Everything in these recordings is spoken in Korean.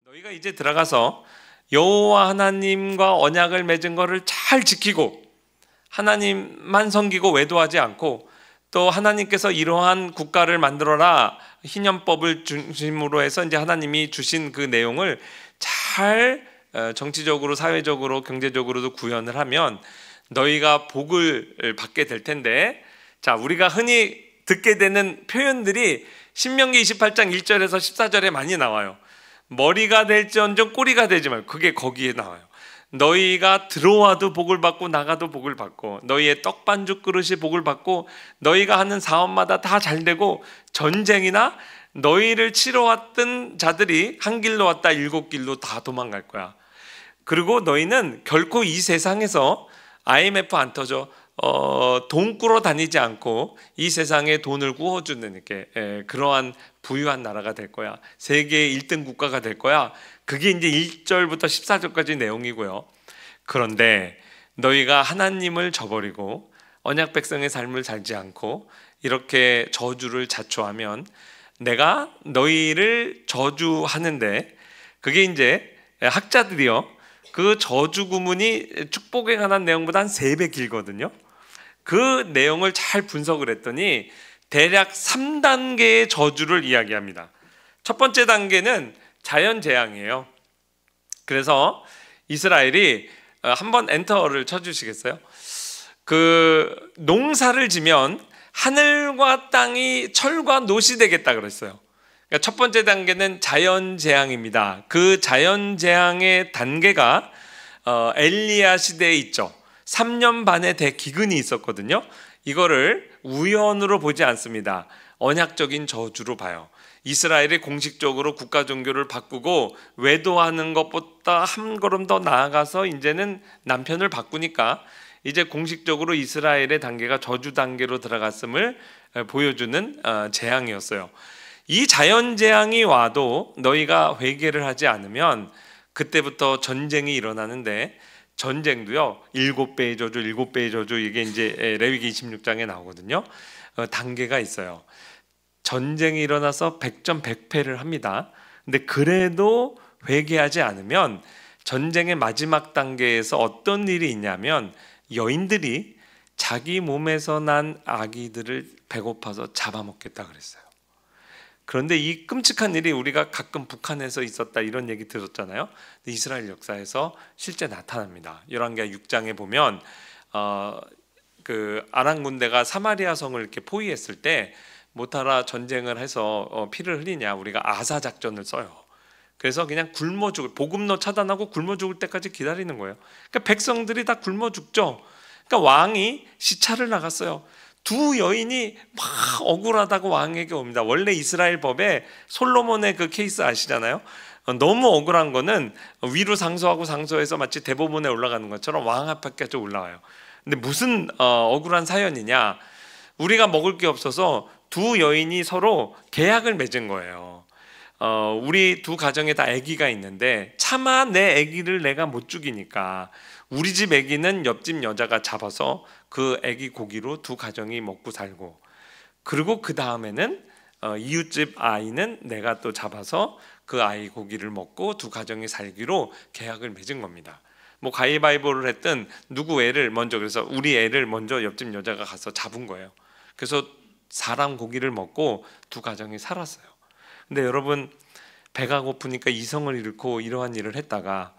너희가 이제 들어가서 여호와 하나님과 언약을 맺은 것을 잘 지키고 하나님만 섬기고 외도하지 않고 또 하나님께서 이러한 국가를 만들어라 희년법을 중심으로 해서 이제 하나님이 주신 그 내용을 잘 정치적으로 사회적으로 경제적으로도 구현을 하면 너희가 복을 받게 될 텐데, 자, 우리가 흔히 듣게 되는 표현들이 신명기 28장 1절에서 14절에 많이 나와요. 머리가 될지언정 꼬리가 되지 말고, 그게 거기에 나와요. 너희가 들어와도 복을 받고 나가도 복을 받고 너희의 떡반죽 그릇이 복을 받고 너희가 하는 사업마다 다 잘되고 전쟁이나 너희를 치러 왔던 자들이 한 길로 왔다 일곱 길로 다 도망갈 거야. 그리고 너희는 결코 이 세상에서 IMF 안 터져 돈 꾸러 다니지 않고 이 세상에 돈을 구워주는 이렇게 그러한 부유한 나라가 될 거야. 세계 1등 국가가 될 거야. 그게 이제 1절부터 14절까지 내용이고요. 그런데 너희가 하나님을 저버리고 언약 백성의 삶을 살지 않고 이렇게 저주를 자초하면 내가 너희를 저주하는데, 그게 이제 학자들이요, 그 저주 구문이 축복에 관한 내용보다 한 3배 길거든요. 그 내용을 잘 분석을 했더니 대략 3단계의 저주를 이야기합니다. 첫 번째 단계는 자연재앙이에요. 그래서 이스라엘이 한번 엔터를 쳐주시겠어요? 그 농사를 지면 하늘과 땅이 철과 놋이 되겠다 그랬어요. 그러니까 첫 번째 단계는 자연재앙입니다. 그 자연재앙의 단계가 엘리야 시대에 있죠. 3년 반의 대기근이 있었거든요. 이거를 우연으로 보지 않습니다. 언약적인 저주로 봐요. 이스라엘이 공식적으로 국가 종교를 바꾸고 외도하는 것보다 한 걸음 더 나아가서 이제는 남편을 바꾸니까 이제 공식적으로 이스라엘의 단계가 저주 단계로 들어갔음을 보여주는 재앙이었어요. 이 자연재앙이 와도 너희가 회개를 하지 않으면 그때부터 전쟁이 일어나는데, 전쟁도요 7배의 저주 7배의 저주, 이게 이제 레위기 26장에 나오거든요. 단계가 있어요. 전쟁이 일어나서 100전 100패를 합니다. 근데 그래도 회개하지 않으면 전쟁의 마지막 단계에서 어떤 일이 있냐면 여인들이 자기 몸에서 난 아기들을 배고파서 잡아먹겠다 그랬어요. 그런데 이 끔찍한 일이 우리가 가끔 북한에서 있었다 이런 얘기 들었잖아요. 근데 이스라엘 역사에서 실제 나타납니다. 열왕기하 6장에 보면 그 아람 군대가 사마리아 성을 이렇게 포위했을 때 못하라 전쟁을 해서 피를 흘리냐, 우리가 아사 작전을 써요. 그래서 그냥 굶어 죽을, 보급로 차단하고 굶어 죽을 때까지 기다리는 거예요. 그러니까 백성들이 다 굶어 죽죠. 그러니까 왕이 시차를 나갔어요. 두 여인이 막 억울하다고 왕에게 옵니다. 원래 이스라엘 법에 솔로몬의 그 케이스 아시잖아요. 너무 억울한 거는 위로 상소하고 상소해서 마치 대법원에 올라가는 것처럼 왕 앞에까지 올라와요. 근데 무슨 억울한 사연이냐, 우리가 먹을 게 없어서 두 여인이 서로 계약을 맺은 거예요. 우리 두 가정에 다 아기가 있는데 차마 내 아기를 내가 못 죽이니까 우리 집 아기는 옆집 여자가 잡아서 그 아기 고기로 두 가정이 먹고 살고, 그리고 그 다음에는 이웃집 아이는 내가 또 잡아서 그 아이 고기를 먹고 두 가정이 살기로 계약을 맺은 겁니다. 뭐 가위바위보를 했든 누구 애를 먼저, 그래서 우리 애를 먼저 옆집 여자가 가서 잡은 거예요. 그래서 사람 고기를 먹고 두 가정이 살았어요. 근데 여러분, 배가 고프니까 이성을 잃고 이러한 일을 했다가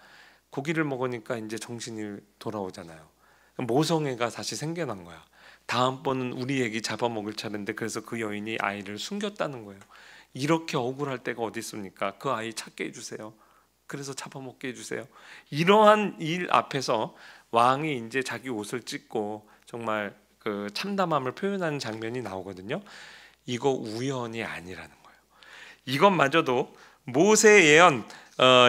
고기를 먹으니까 이제 정신이 돌아오잖아요. 모성애가 다시 생겨난 거야. 다음번은 우리 애기 잡아먹을 차례인데, 그래서 그 여인이 아이를 숨겼다는 거예요. 이렇게 억울할 때가 어디 있습니까? 그 아이 찾게 해주세요. 그래서 잡아먹게 해주세요. 이러한 일 앞에서 왕이 이제 자기 옷을 찢고 정말 그 참담함을 표현하는 장면이 나오거든요. 이거 우연이 아니라는 거예요. 이것마저도 모세 예언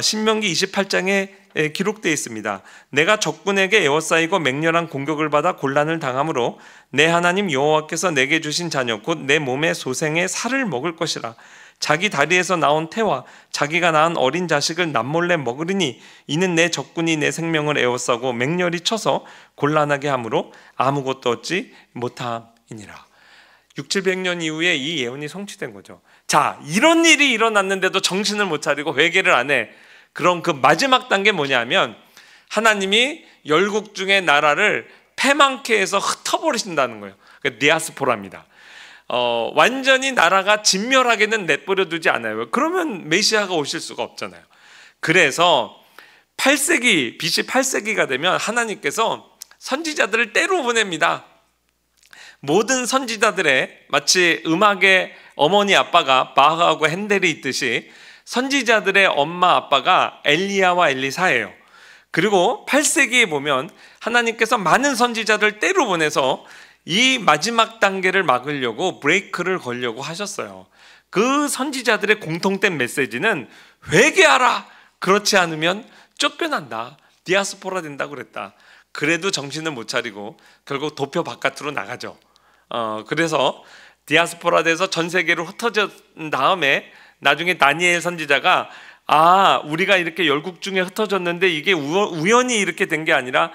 신명기 28장에 기록되어 있습니다. 내가 적군에게 에워싸이고 맹렬한 공격을 받아 곤란을 당함으로 내 하나님 여호와께서 내게 주신 자녀 곧 내 몸의 소생의 살을 먹을 것이라. 자기 다리에서 나온 태와 자기가 낳은 어린 자식을 남몰래 먹으리니 이는 내 적군이 내 생명을 에워싸고 맹렬히 쳐서 곤란하게 함으로 아무것도 얻지 못함이니라. 600-700년 이후에 이 예언이 성취된 거죠. 자, 이런 일이 일어났는데도 정신을 못 차리고 회개를 안 해. 그런 그 마지막 단계 뭐냐면 하나님이 열국 중의 나라를 패망케 해서 흩어버리신다는 거예요. 그러니까 디아스포라입니다. 완전히 나라가 진멸하게는 내버려 두지 않아요. 그러면 메시아가 오실 수가 없잖아요. 그래서 8세기, BC 8세기가 되면 하나님께서 선지자들을 때로 보냅니다. 모든 선지자들의 마치 음악의 어머니 아빠가 바흐하고 핸델이 있듯이 선지자들의 엄마 아빠가 엘리야와 엘리사예요. 그리고 8세기에 보면 하나님께서 많은 선지자들 때로 보내서 이 마지막 단계를 막으려고 브레이크를 걸려고 하셨어요. 그 선지자들의 공통된 메시지는 회개하라. 그렇지 않으면 쫓겨난다. 디아스포라 된다고 그랬다. 그래도 정신을 못 차리고 결국 도표 바깥으로 나가죠. 그래서 디아스포라 돼서 전 세계로 흩어진 다음에 나중에 다니엘 선지자가 우리가 이렇게 열국 중에 흩어졌는데 이게 우연히 이렇게 된 게 아니라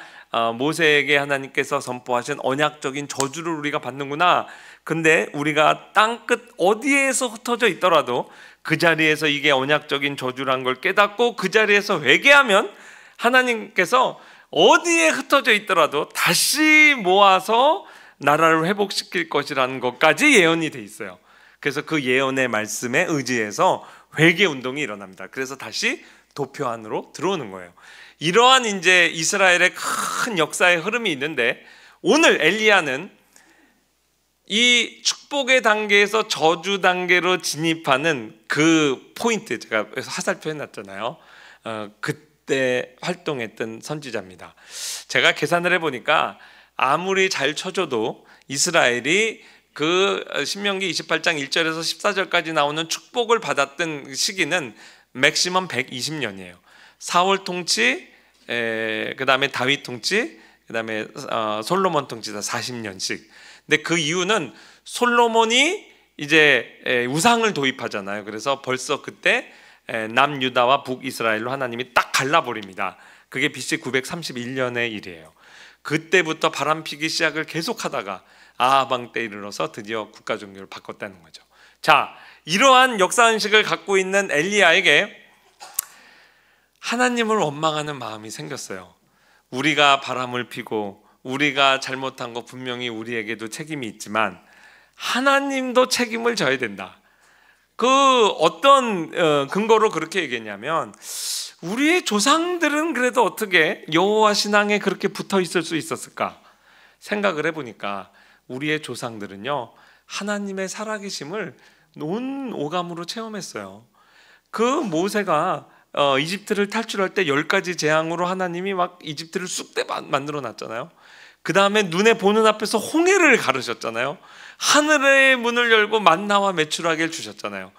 모세에게 하나님께서 선포하신 언약적인 저주를 우리가 받는구나. 근데 우리가 땅끝 어디에서 흩어져 있더라도 그 자리에서 이게 언약적인 저주란 걸 깨닫고 그 자리에서 회개하면 하나님께서 어디에 흩어져 있더라도 다시 모아서 나라를 회복시킬 것이라는 것까지 예언이 돼 있어요. 그래서 그 예언의 말씀에 의지해서 회개 운동이 일어납니다. 그래서 다시 도표 안으로 들어오는 거예요. 이러한 이제 이스라엘의 큰 역사의 흐름이 있는데 오늘 엘리야는 이 축복의 단계에서 저주 단계로 진입하는 그 포인트, 제가 화살표 해놨잖아요. 그때 활동했던 선지자입니다. 제가 계산을 해보니까 아무리 잘 쳐줘도 이스라엘이 그 신명기 28장 1절에서 14절까지 나오는 축복을 받았던 시기는 맥시멈 120년이에요. 사울 통치, 그 다음에 다윗 통치, 그 다음에 솔로몬 통치다 40년씩. 근데 그 이유는 솔로몬이 이제 우상을 도입하잖아요. 그래서 벌써 그때 남유다와 북이스라엘로 하나님이 딱 갈라버립니다. 그게 BC 931년의 일이에요. 그때부터 바람피기 시작을 계속하다가 아하방 때 이르러서 드디어 국가 종교를 바꿨다는 거죠. 자, 이러한 역사의식을 갖고 있는 엘리야에게 하나님을 원망하는 마음이 생겼어요. 우리가 바람을 피고 우리가 잘못한 거 분명히 우리에게도 책임이 있지만 하나님도 책임을 져야 된다. 그 어떤 근거로 그렇게 얘기했냐면 우리의 조상들은 그래도 어떻게 여호와 신앙에 그렇게 붙어 있을 수 있었을까 생각을 해보니까 우리의 조상들은요 하나님의 살아계심을 온 오감으로 체험했어요. 그 모세가 이집트를 탈출할 때 10가지 재앙으로 하나님이 막 이집트를 쑥대 만들어 놨잖아요. 그 다음에 눈에 보는 앞에서 홍해를 가르셨잖아요. 하늘의 문을 열고 만나와 메추라기를 주셨잖아요.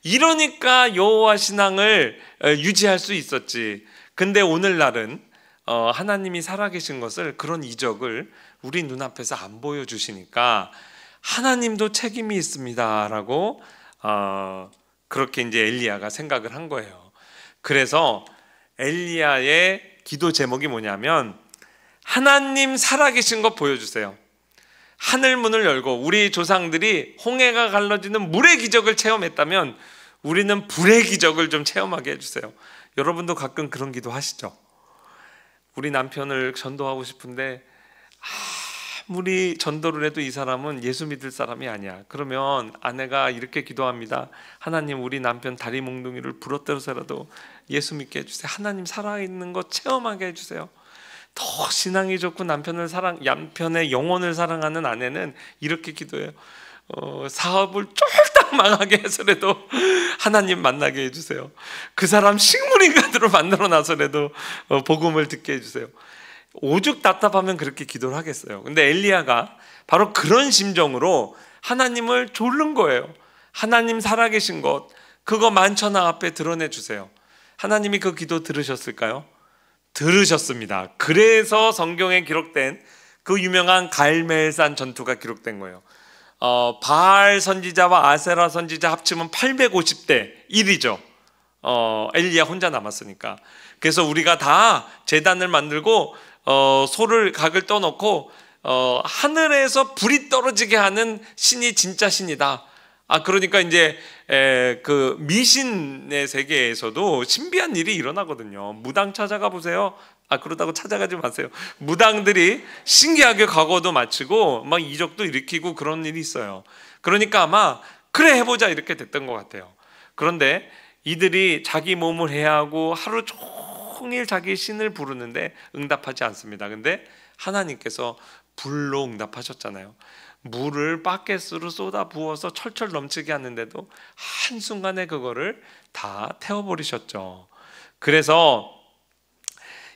이러니까 여호와 신앙을 유지할 수 있었지. 근데 오늘날은 하나님이 살아계신 것을 그런 이적을 우리 눈앞에서 안 보여주시니까 하나님도 책임이 있습니다라고 그렇게 이제 엘리야가 생각을 한 거예요. 그래서 엘리야의 기도 제목이 뭐냐면 하나님 살아계신 것 보여주세요. 하늘 문을 열고 우리 조상들이 홍해가 갈라지는 물의 기적을 체험했다면 우리는 불의 기적을 좀 체험하게 해주세요. 여러분도 가끔 그런 기도 하시죠? 우리 남편을 전도하고 싶은데 아무리 전도를 해도 이 사람은 예수 믿을 사람이 아니야. 그러면 아내가 이렇게 기도합니다. 하나님 우리 남편 다리 몽둥이를 부러뜨려서라도 예수 믿게 해주세요. 하나님 살아있는 거 체험하게 해주세요. 더 신앙이 좋고 남편의 영혼을 사랑하는 아내는 이렇게 기도해요. 사업을 쫄딱 망하게 해서라도 하나님 만나게 해주세요. 그 사람 식물인간으로 만들어 놔서라도 복음을 듣게 해주세요. 오죽 답답하면 그렇게 기도를 하겠어요. 근데 엘리야가 바로 그런 심정으로 하나님을 졸른 거예요. 하나님 살아계신 것 그거 만천하 앞에 드러내 주세요. 하나님이 그 기도 들으셨을까요? 들으셨습니다. 그래서 성경에 기록된 그 유명한 갈멜산 전투가 기록된 거예요. 바알 선지자와 아세라 선지자 합치면 850대 1이죠. 엘리야 혼자 남았으니까. 그래서 우리가 다 제단을 만들고 소를 각을 떠놓고 하늘에서 불이 떨어지게 하는 신이 진짜 신이다. 그러니까 이제 그 미신의 세계에서도 신비한 일이 일어나거든요. 무당 찾아가 보세요. 그러다고 찾아가지 마세요. 무당들이 신기하게 과거도 맞추고 막 이적도 일으키고 그런 일이 있어요. 그러니까 아마 그래 해보자 이렇게 됐던 것 같아요. 그런데 이들이 자기 몸을 해하고 하루 종일 자기 신을 부르는데 응답하지 않습니다. 근데 하나님께서 불로 응답하셨잖아요. 물을 바켓으로 쏟아 부어서 철철 넘치게 하는데도 한순간에 그거를 다 태워버리셨죠. 그래서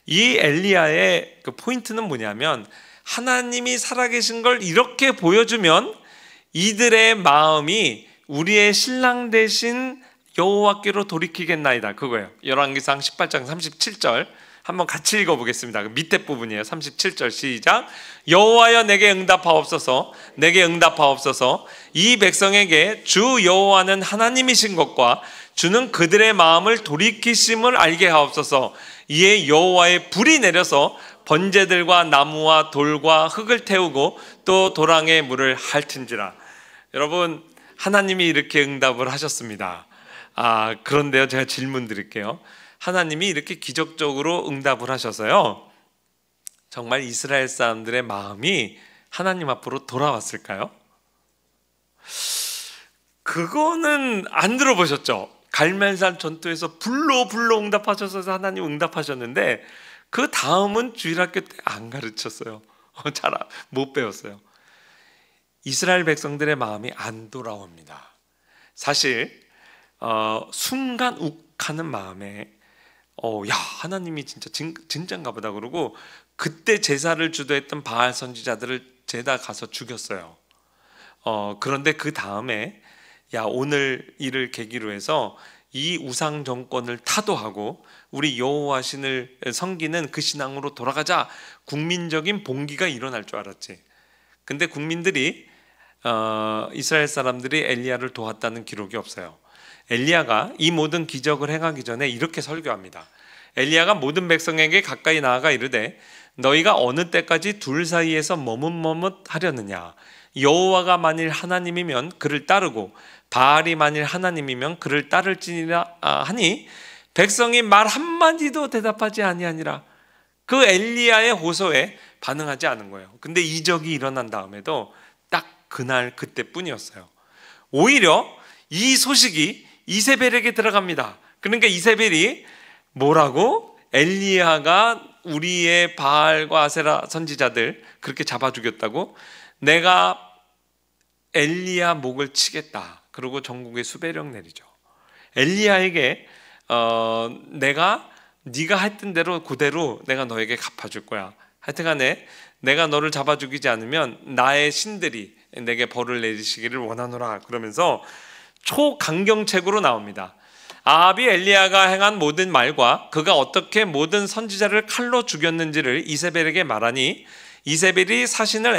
이 엘리야의 그 포인트는 뭐냐면, 하나님이 살아계신 걸 이렇게 보여주면 이들의 마음이 우리의 신랑 되신 여호와께로 돌이키겠나이다, 그거예요. 열왕기상 18장 37절 한번 같이 읽어보겠습니다. 그 밑에 부분이에요. 37절 시작. 여호와여 내게 응답하옵소서, 내게 응답하옵소서. 이 백성에게 주 여호와는 하나님이신 것과 주는 그들의 마음을 돌이키심을 알게 하옵소서. 이에 여호와의 불이 내려서 번제들과 나무와 돌과 흙을 태우고 또 도랑의 물을 핥은지라. 여러분, 하나님이 이렇게 응답을 하셨습니다. 그런데요, 제가 질문 드릴게요. 하나님이 이렇게 기적적으로 응답을 하셔서요, 정말 이스라엘 사람들의 마음이 하나님 앞으로 돌아왔을까요? 그거는 안 들어보셨죠? 갈멜산 전투에서 불로 응답하셔서 하나님 응답하셨는데 그 다음은 주일학교 때 안 가르쳤어요. 잘 못 배웠어요. 이스라엘 백성들의 마음이 안 돌아옵니다. 사실 순간 욱하는 마음에 야, 하나님이 진짜인가 보다 그러고 그때 제사를 주도했던 바알 선지자들을 죄다 가서 죽였어요. 그런데 그 다음에 오늘 이를 계기로 해서 이 우상 정권을 타도하고 우리 여호와 신을 섬기는 그 신앙으로 돌아가자, 국민적인 봉기가 일어날 줄 알았지. 근데 국민들이 이스라엘 사람들이 엘리야를 도왔다는 기록이 없어요. 엘리야가 이 모든 기적을 행하기 전에 이렇게 설교합니다. 엘리야가 모든 백성에게 가까이 나아가 이르되 너희가 어느 때까지 둘 사이에서 머뭇머뭇하려느냐. 여호와가 만일 하나님이면 그를 따르고 바알이 만일 하나님이면 그를 따를지니라 하니 백성이 말 한마디도 대답하지 아니하니라. 그 엘리야의 호소에 반응하지 않은 거예요. 근데 이적이 일어난 다음에도 딱 그날 그때뿐이었어요. 오히려 이 소식이 이세벨에게 들어갑니다. 그러니까 이세벨이 뭐라고? 엘리야가 우리의 바알과 아세라 선지자들 그렇게 잡아 죽였다고? 내가 엘리야 목을 치겠다. 그리고 전국에 수배령 내리죠. 엘리야에게 네가 했던 대로 그대로 내가 너에게 갚아줄 거야. 하여튼간에 내가 너를 잡아 죽이지 않으면 나의 신들이 내게 벌을 내리시기를 원하노라. 그러면서 초강경책으로 나옵니다. 아합이 엘리야가 행한 모든 말과 그가 어떻게 모든 선지자를 칼로 죽였는지를 이세벨에게 말하니 이세벨이 사신을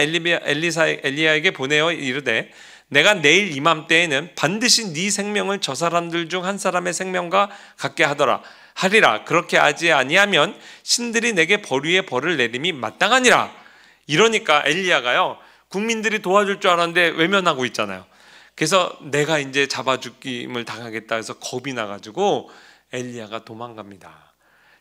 엘리야에게 보내어 이르되 내가 내일 이맘때에는 반드시 네 생명을 저 사람들 중 한 사람의 생명과 같게 하리라. 그렇게 하지 아니하면 신들이 내게 벌 위에 벌을 내림이 마땅하니라. 이러니까 엘리야가요, 국민들이 도와줄 줄 알았는데 외면하고 있잖아요. 그래서 내가 이제 잡아 죽임을 당하겠다 해서 겁이 나가지고 엘리야가 도망갑니다.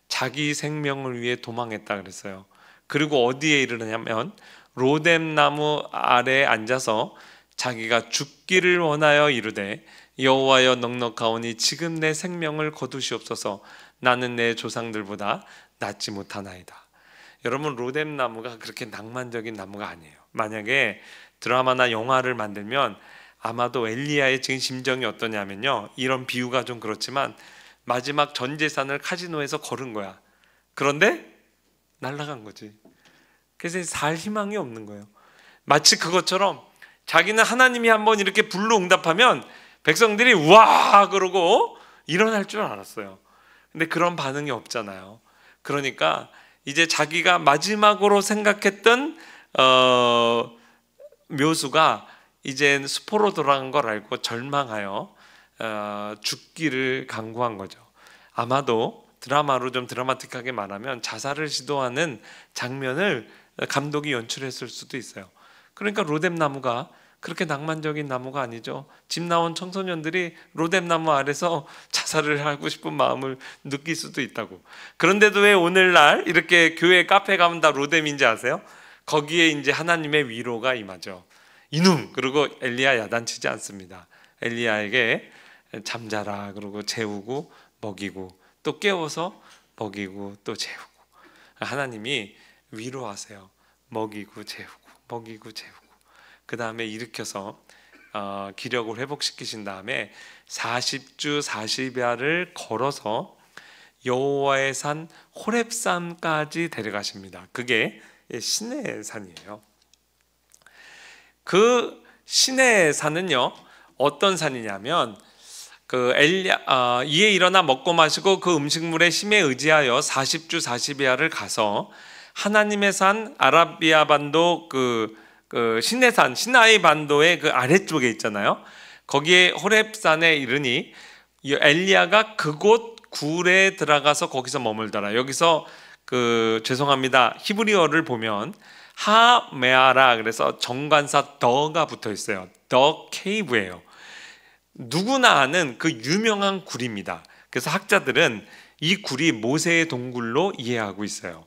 자기 생명을 위해 도망했다 그랬어요. 그리고 어디에 이르냐면 로뎀 나무 아래에 앉아서 자기가 죽기를 원하여 이르되 여호와여 넉넉하오니 지금 내 생명을 거두시옵소서. 나는 내 조상들보다 낫지 못하나이다. 여러분, 로뎀 나무가 그렇게 낭만적인 나무가 아니에요. 만약에 드라마나 영화를 만들면 아마도 엘리야의 지금 심정이 어떠냐면요, 이런 비유가 좀 그렇지만 마지막 전 재산을 카지노에서 걸은 거야. 그런데 날아간 거지. 그래서 살 희망이 없는 거예요. 마치 그것처럼 자기는 하나님이 한번 이렇게 불로 응답하면 백성들이 우와 그러고 일어날 줄 알았어요. 근데 그런 반응이 없잖아요. 그러니까 이제 자기가 마지막으로 생각했던 묘수가 이제 수포로 돌아간 걸 알고 절망하여 죽기를 강구한 거죠. 아마도 드라마로 좀 드라마틱하게 말하면 자살을 시도하는 장면을 감독이 연출했을 수도 있어요. 그러니까 로뎀 나무가 그렇게 낭만적인 나무가 아니죠. 집 나온 청소년들이 로뎀나무 아래서 자살을 하고 싶은 마음을 느낄 수도 있다고. 그런데도 왜 오늘날 이렇게 교회 카페 가면 다 로뎀인지 아세요? 거기에 이제 하나님의 위로가 임하죠. 이놈! 그리고 엘리야 야단치지 않습니다. 엘리야에게 잠자라 그러고 재우고 먹이고 또 깨워서 먹이고 또 재우고, 하나님이 위로하세요. 먹이고 재우고 먹이고 재우고, 그 다음에 일으켜서 기력을 회복시키신 다음에 40주 40야를 걸어서 여호와의 산 호렙산까지 데려가십니다. 그게 시내의 산이에요. 그 시내의 산은요, 어떤 산이냐면 이에 일어나 먹고 마시고 그 음식물의 힘에 의지하여 40주 40야를 가서 하나님의 산 아라비아 반도 그 시내산 시나이 반도의 그 아래쪽에 있잖아요. 거기에 호렙산에 이르니 엘리야가 그곳 굴에 들어가서 거기서 머물더라. 여기서 죄송합니다, 히브리어를 보면 하메아라, 그래서 정관사 더가 붙어 있어요. 더 케이브예요. 누구나 아는 그 유명한 굴입니다. 그래서 학자들은 이 굴이 모세의 동굴로 이해하고 있어요.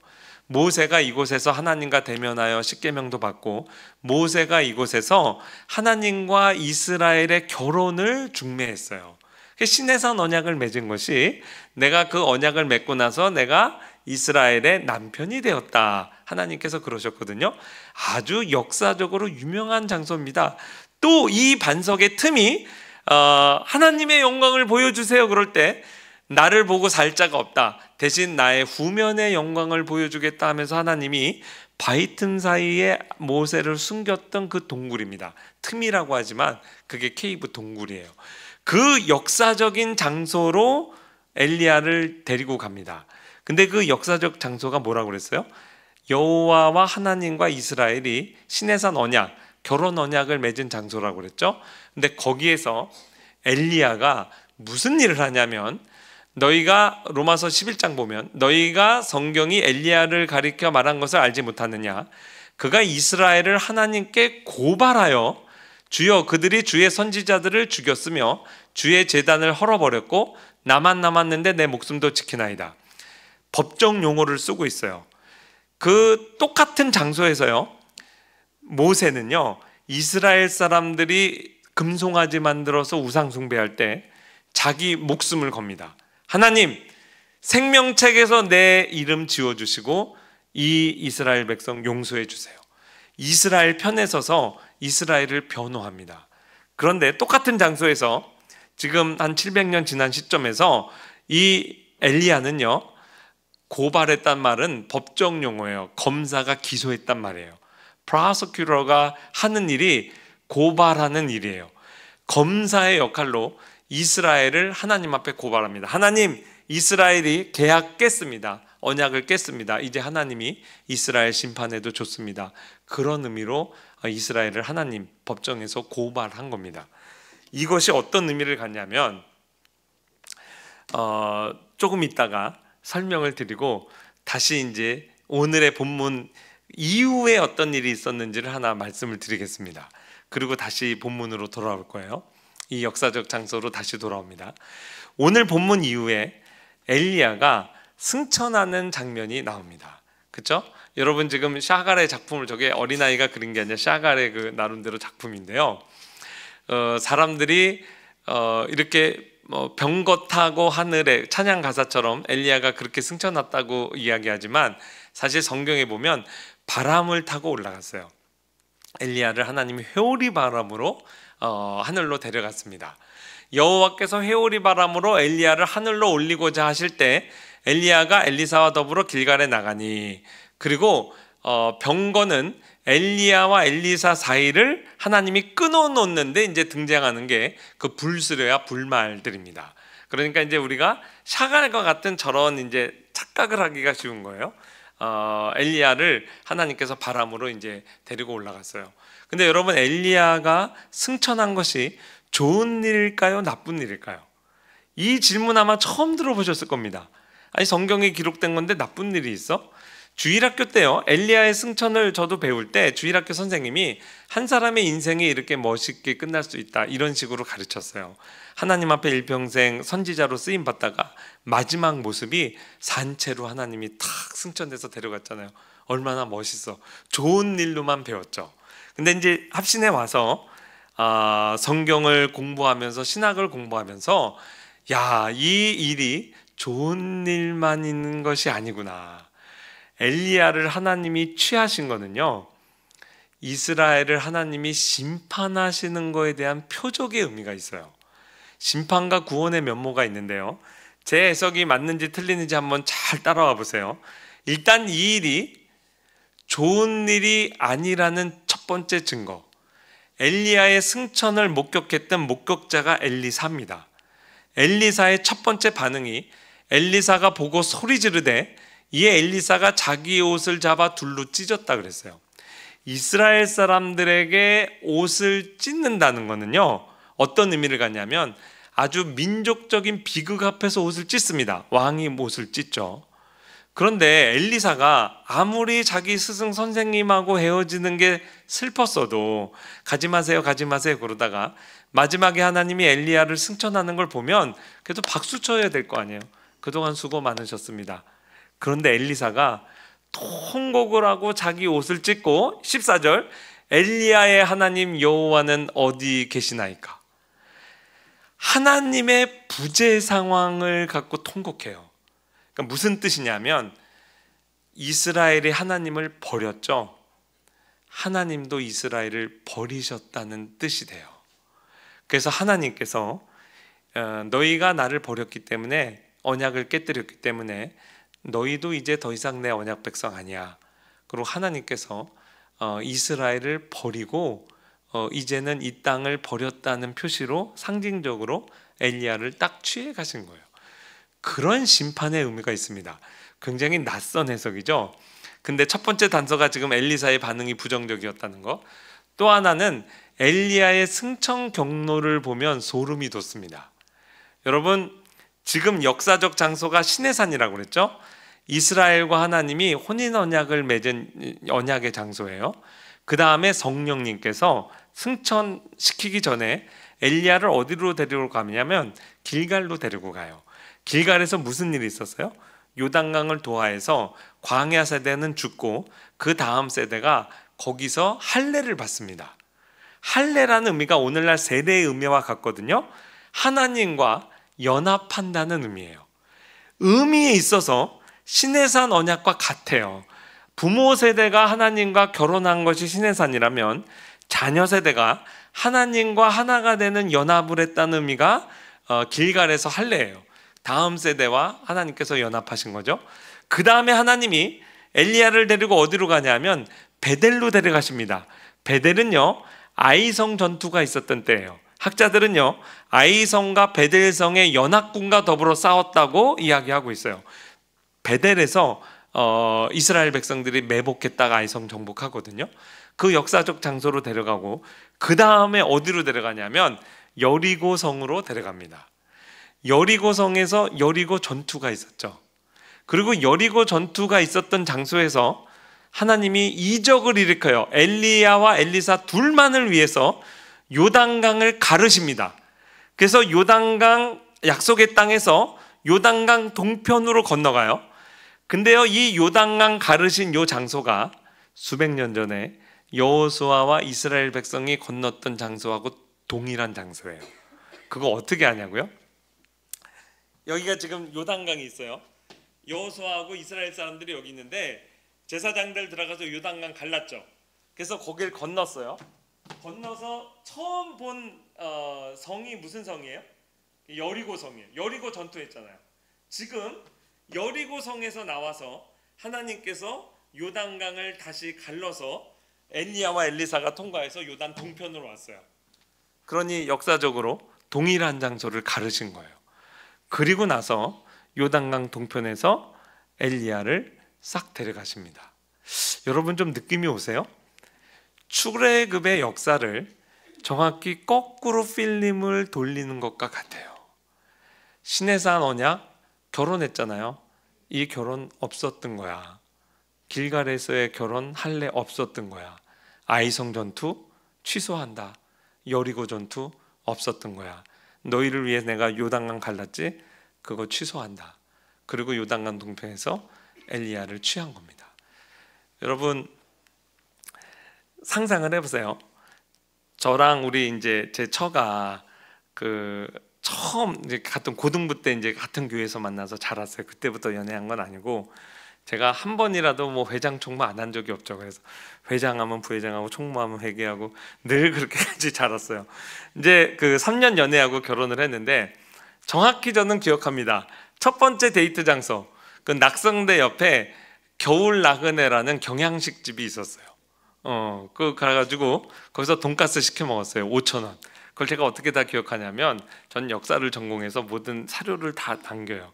모세가 이곳에서 하나님과 대면하여 십계명도 받고, 모세가 이곳에서 하나님과 이스라엘의 결혼을 중매했어요. 시내산 언약을 맺은 것이, 내가 그 언약을 맺고 나서 내가 이스라엘의 남편이 되었다, 하나님께서 그러셨거든요. 아주 역사적으로 유명한 장소입니다. 또 이 반석의 틈이 하나님의 영광을 보여주세요 그럴 때 나를 보고 살 자가 없다, 대신 나의 후면의 영광을 보여주겠다 하면서 하나님이 바위 틈 사이에 모세를 숨겼던 그 동굴입니다. 틈이라고 하지만 그게 케이브 동굴이에요. 그 역사적인 장소로 엘리야를 데리고 갑니다. 근데 그 역사적 장소가 뭐라고 그랬어요? 여호와와 하나님과 이스라엘이 시내산 언약, 결혼 언약을 맺은 장소라고 그랬죠. 근데 거기에서 엘리야가 무슨 일을 하냐면, 너희가 로마서 11장 보면 너희가 성경이 엘리야를 가리켜 말한 것을 알지 못하느냐, 그가 이스라엘을 하나님께 고발하여 주여 그들이 주의 선지자들을 죽였으며 주의 제단을 헐어버렸고 나만 남았는데 내 목숨도 지키나이다. 법정 용어를 쓰고 있어요. 그 똑같은 장소에서요, 모세는요, 이스라엘 사람들이 금송아지 만들어서 우상 숭배할 때 자기 목숨을 겁니다. 하나님, 생명책에서 내 이름 지워주시고 이 이스라엘 백성 용서해 주세요. 이스라엘 편에 서서 이스라엘을 변호합니다. 그런데 똑같은 장소에서 지금 한 700년 지난 시점에서 이 엘리야는요, 고발했단 말은 법정 용어예요. 검사가 기소했단 말이에요. 프로세큐터가 하는 일이 고발하는 일이에요. 검사의 역할로 이스라엘을 하나님 앞에 고발합니다. 하나님, 이스라엘이 계약 깼습니다. 언약을 깼습니다. 이제 하나님이 이스라엘 심판에도 좋습니다. 그런 의미로 이스라엘을 하나님 법정에서 고발한 겁니다. 이것이 어떤 의미를 갖냐면, 조금 있다가 설명을 드리고 다시 이제 오늘의 본문 이후에 어떤 일이 있었는지를 하나 말씀을 드리겠습니다. 그리고 다시 본문으로 돌아올 거예요. 이 역사적 장소로 다시 돌아옵니다. 오늘 본문 이후에 엘리야가 승천하는 장면이 나옵니다. 그렇죠? 여러분 지금 샤갈의 작품을, 저게 어린아이가 그린 게 아니라 샤갈의 그 나름대로 작품인데요. 사람들이 이렇게 병거 타고 하늘에, 찬양 가사처럼 엘리야가 그렇게 승천했다고 이야기하지만 사실 성경에 보면 바람을 타고 올라갔어요. 엘리야를 하나님이 회오리 바람으로 하늘로 데려갔습니다. 여호와께서 회오리 바람으로 엘리야를 하늘로 올리고자 하실 때 엘리야가 엘리사와 더불어 길갈에 나가니, 그리고 병거는 엘리야와 엘리사 사이를 하나님이 끊어놓는데 이제 등장하는 게 그 불수레와 불말들입니다. 그러니까 이제 우리가 샤갈과 같은 저런 이제 착각을 하기가 쉬운 거예요. 엘리야를 하나님께서 바람으로 이제 데리고 올라갔어요. 근데 여러분, 엘리야가 승천한 것이 좋은 일일까요? 나쁜 일일까요? 이 질문 아마 처음 들어보셨을 겁니다. 아니, 성경에 기록된 건데 나쁜 일이 있어? 주일학교 때요, 엘리야의 승천을 저도 배울 때 주일학교 선생님이 한 사람의 인생이 이렇게 멋있게 끝날 수 있다, 이런 식으로 가르쳤어요. 하나님 앞에 일평생 선지자로 쓰임 받다가 마지막 모습이 산채로 하나님이 탁 승천돼서 데려갔잖아요. 얼마나 멋있어. 좋은 일로만 배웠죠. 근데 이제 합신에 와서 성경을 공부하면서, 신학을 공부하면서, 야, 이 일이 좋은 일만 있는 것이 아니구나. 엘리야를 하나님이 취하신 거는요, 이스라엘을 하나님이 심판하시는 거에 대한 표적의 의미가 있어요. 심판과 구원의 면모가 있는데요, 제 해석이 맞는지 틀리는지 한번 잘 따라와 보세요. 일단 이 일이 좋은 일이 아니라는 첫 번째 증거, 엘리야의 승천을 목격했던 목격자가 엘리사입니다. 엘리사의 첫 번째 반응이, 엘리사가 보고 소리 지르되 이에 엘리사가 자기 옷을 잡아 둘로 찢었다 그랬어요. 이스라엘 사람들에게 옷을 찢는다는 거는요, 어떤 의미를 갖냐면 아주 민족적인 비극 앞에서 옷을 찢습니다. 왕이 옷을 찢죠. 그런데 엘리사가 아무리 자기 스승 선생님하고 헤어지는 게 슬펐어도 가지 마세요, 가지 마세요 그러다가 마지막에 하나님이 엘리야를 승천하는 걸 보면 그래도 박수 쳐야 될 거 아니에요. 그동안 수고 많으셨습니다. 그런데 엘리사가 통곡을 하고 자기 옷을 찢고, 14절, 엘리야의 하나님 여호와는 어디 계시나이까? 하나님의 부재 상황을 갖고 통곡해요. 그러니까 무슨 뜻이냐면 이스라엘이 하나님을 버렸죠. 하나님도 이스라엘을 버리셨다는 뜻이 돼요. 그래서 하나님께서 너희가 나를 버렸기 때문에, 언약을 깨뜨렸기 때문에 너희도 이제 더 이상 내 언약 백성 아니야. 그리고 하나님께서 이스라엘을 버리고 이제는 이 땅을 버렸다는 표시로 상징적으로 엘리야를 딱 취해 가신 거예요. 그런 심판의 의미가 있습니다. 굉장히 낯선 해석이죠. 근데 첫 번째 단서가 지금 엘리사의 반응이 부정적이었다는 거. 또 하나는 엘리야의 승천 경로를 보면 소름이 돋습니다. 여러분, 지금 역사적 장소가 시내산이라고 그랬죠. 이스라엘과 하나님이 혼인 언약을 맺은 언약의 장소예요. 그 다음에 성령님께서 승천시키기 전에 엘리야를 어디로 데리고 가냐면 길갈로 데리고 가요. 길갈에서 무슨 일이 있었어요? 요단강을 도하해서 광야 세대는 죽고 그 다음 세대가 거기서 할례를 받습니다. 할례라는 의미가 오늘날 세례의 의미와 같거든요. 하나님과 연합한다는 의미예요. 의미에 있어서 시내산 언약과 같아요. 부모 세대가 하나님과 결혼한 것이 시내산이라면 자녀 세대가 하나님과 하나가 되는 연합을 했다는 의미가 길갈에서 할례예요. 다음 세대와 하나님께서 연합하신 거죠. 그 다음에 하나님이 엘리야를 데리고 어디로 가냐면 베델로 데려가십니다. 베델은요, 아이성 전투가 있었던 때예요. 학자들은요, 아이성과 베델성의 연합군과 더불어 싸웠다고 이야기하고 있어요. 베델에서 이스라엘 백성들이 매복했다가 아이성 정복하거든요. 그 역사적 장소로 데려가고, 그 다음에 어디로 데려가냐면 여리고 성으로 데려갑니다. 여리고 성에서 여리고 전투가 있었죠. 그리고 여리고 전투가 있었던 장소에서 하나님이 이적을 일으켜요. 엘리야와 엘리사 둘만을 위해서 요단강을 가르십니다. 그래서 요단강, 약속의 땅에서 요단강 동편으로 건너가요. 근데요, 이 요단강 가르신 요 장소가 수백 년 전에 여호수아와 이스라엘 백성이 건넜던 장소하고 동일한 장소예요. 그거 어떻게 아냐고요? 여기가 지금 요단강이 있어요. 여호수아하고 이스라엘 사람들이 여기 있는데 제사장들 들어가서 요단강 갈랐죠. 그래서 거길 건넜어요. 건너서 처음 본 성이 무슨 성이에요? 여리고 성이에요. 여리고 전투했잖아요. 지금 여리고 성에서 나와서 하나님께서 요단강을 다시 갈라서 엘리야와 엘리사가 통과해서 요단 동편으로 왔어요. 그러니 역사적으로 동일한 장소를 가르신 거예요. 그리고 나서 요단강 동편에서 엘리야를 싹 데려가십니다. 여러분 좀 느낌이 오세요? 출애굽의 역사를 정확히 거꾸로 필름을 돌리는 것과 같아요. 시내산 언약 결혼했잖아요. 이 결혼 없었던 거야. 길갈에서의 결혼 할례 없었던 거야. 아이성 전투 취소한다. 여리고 전투 없었던 거야. 너희를 위해 내가 요단강 갈랐지? 그거 취소한다. 그리고 요단강 동편에서 엘리야를 취한 겁니다. 여러분 상상을 해보세요. 저랑 우리 이제 제 처가 처음 이제 같은 고등부 때 이제 같은 교회에서 만나서 자랐어요. 그때부터 연애한 건 아니고 제가 한 번이라도 뭐 회장 총무 안 한 적이 없죠. 그래서 회장하면 부회장하고 총무하면 회계하고 늘 그렇게 같이 자랐어요. 이제 3년 연애하고 결혼을 했는데 정확히 저는 기억합니다. 첫 번째 데이트 장소 낙성대 옆에 겨울 나그네라는 경양식 집이 있었어요. 가가지고 거기서 돈가스 시켜 먹었어요. 5,000원. 그걸 제가 어떻게 다 기억하냐면 전 역사를 전공해서 모든 사료를 다 남겨요.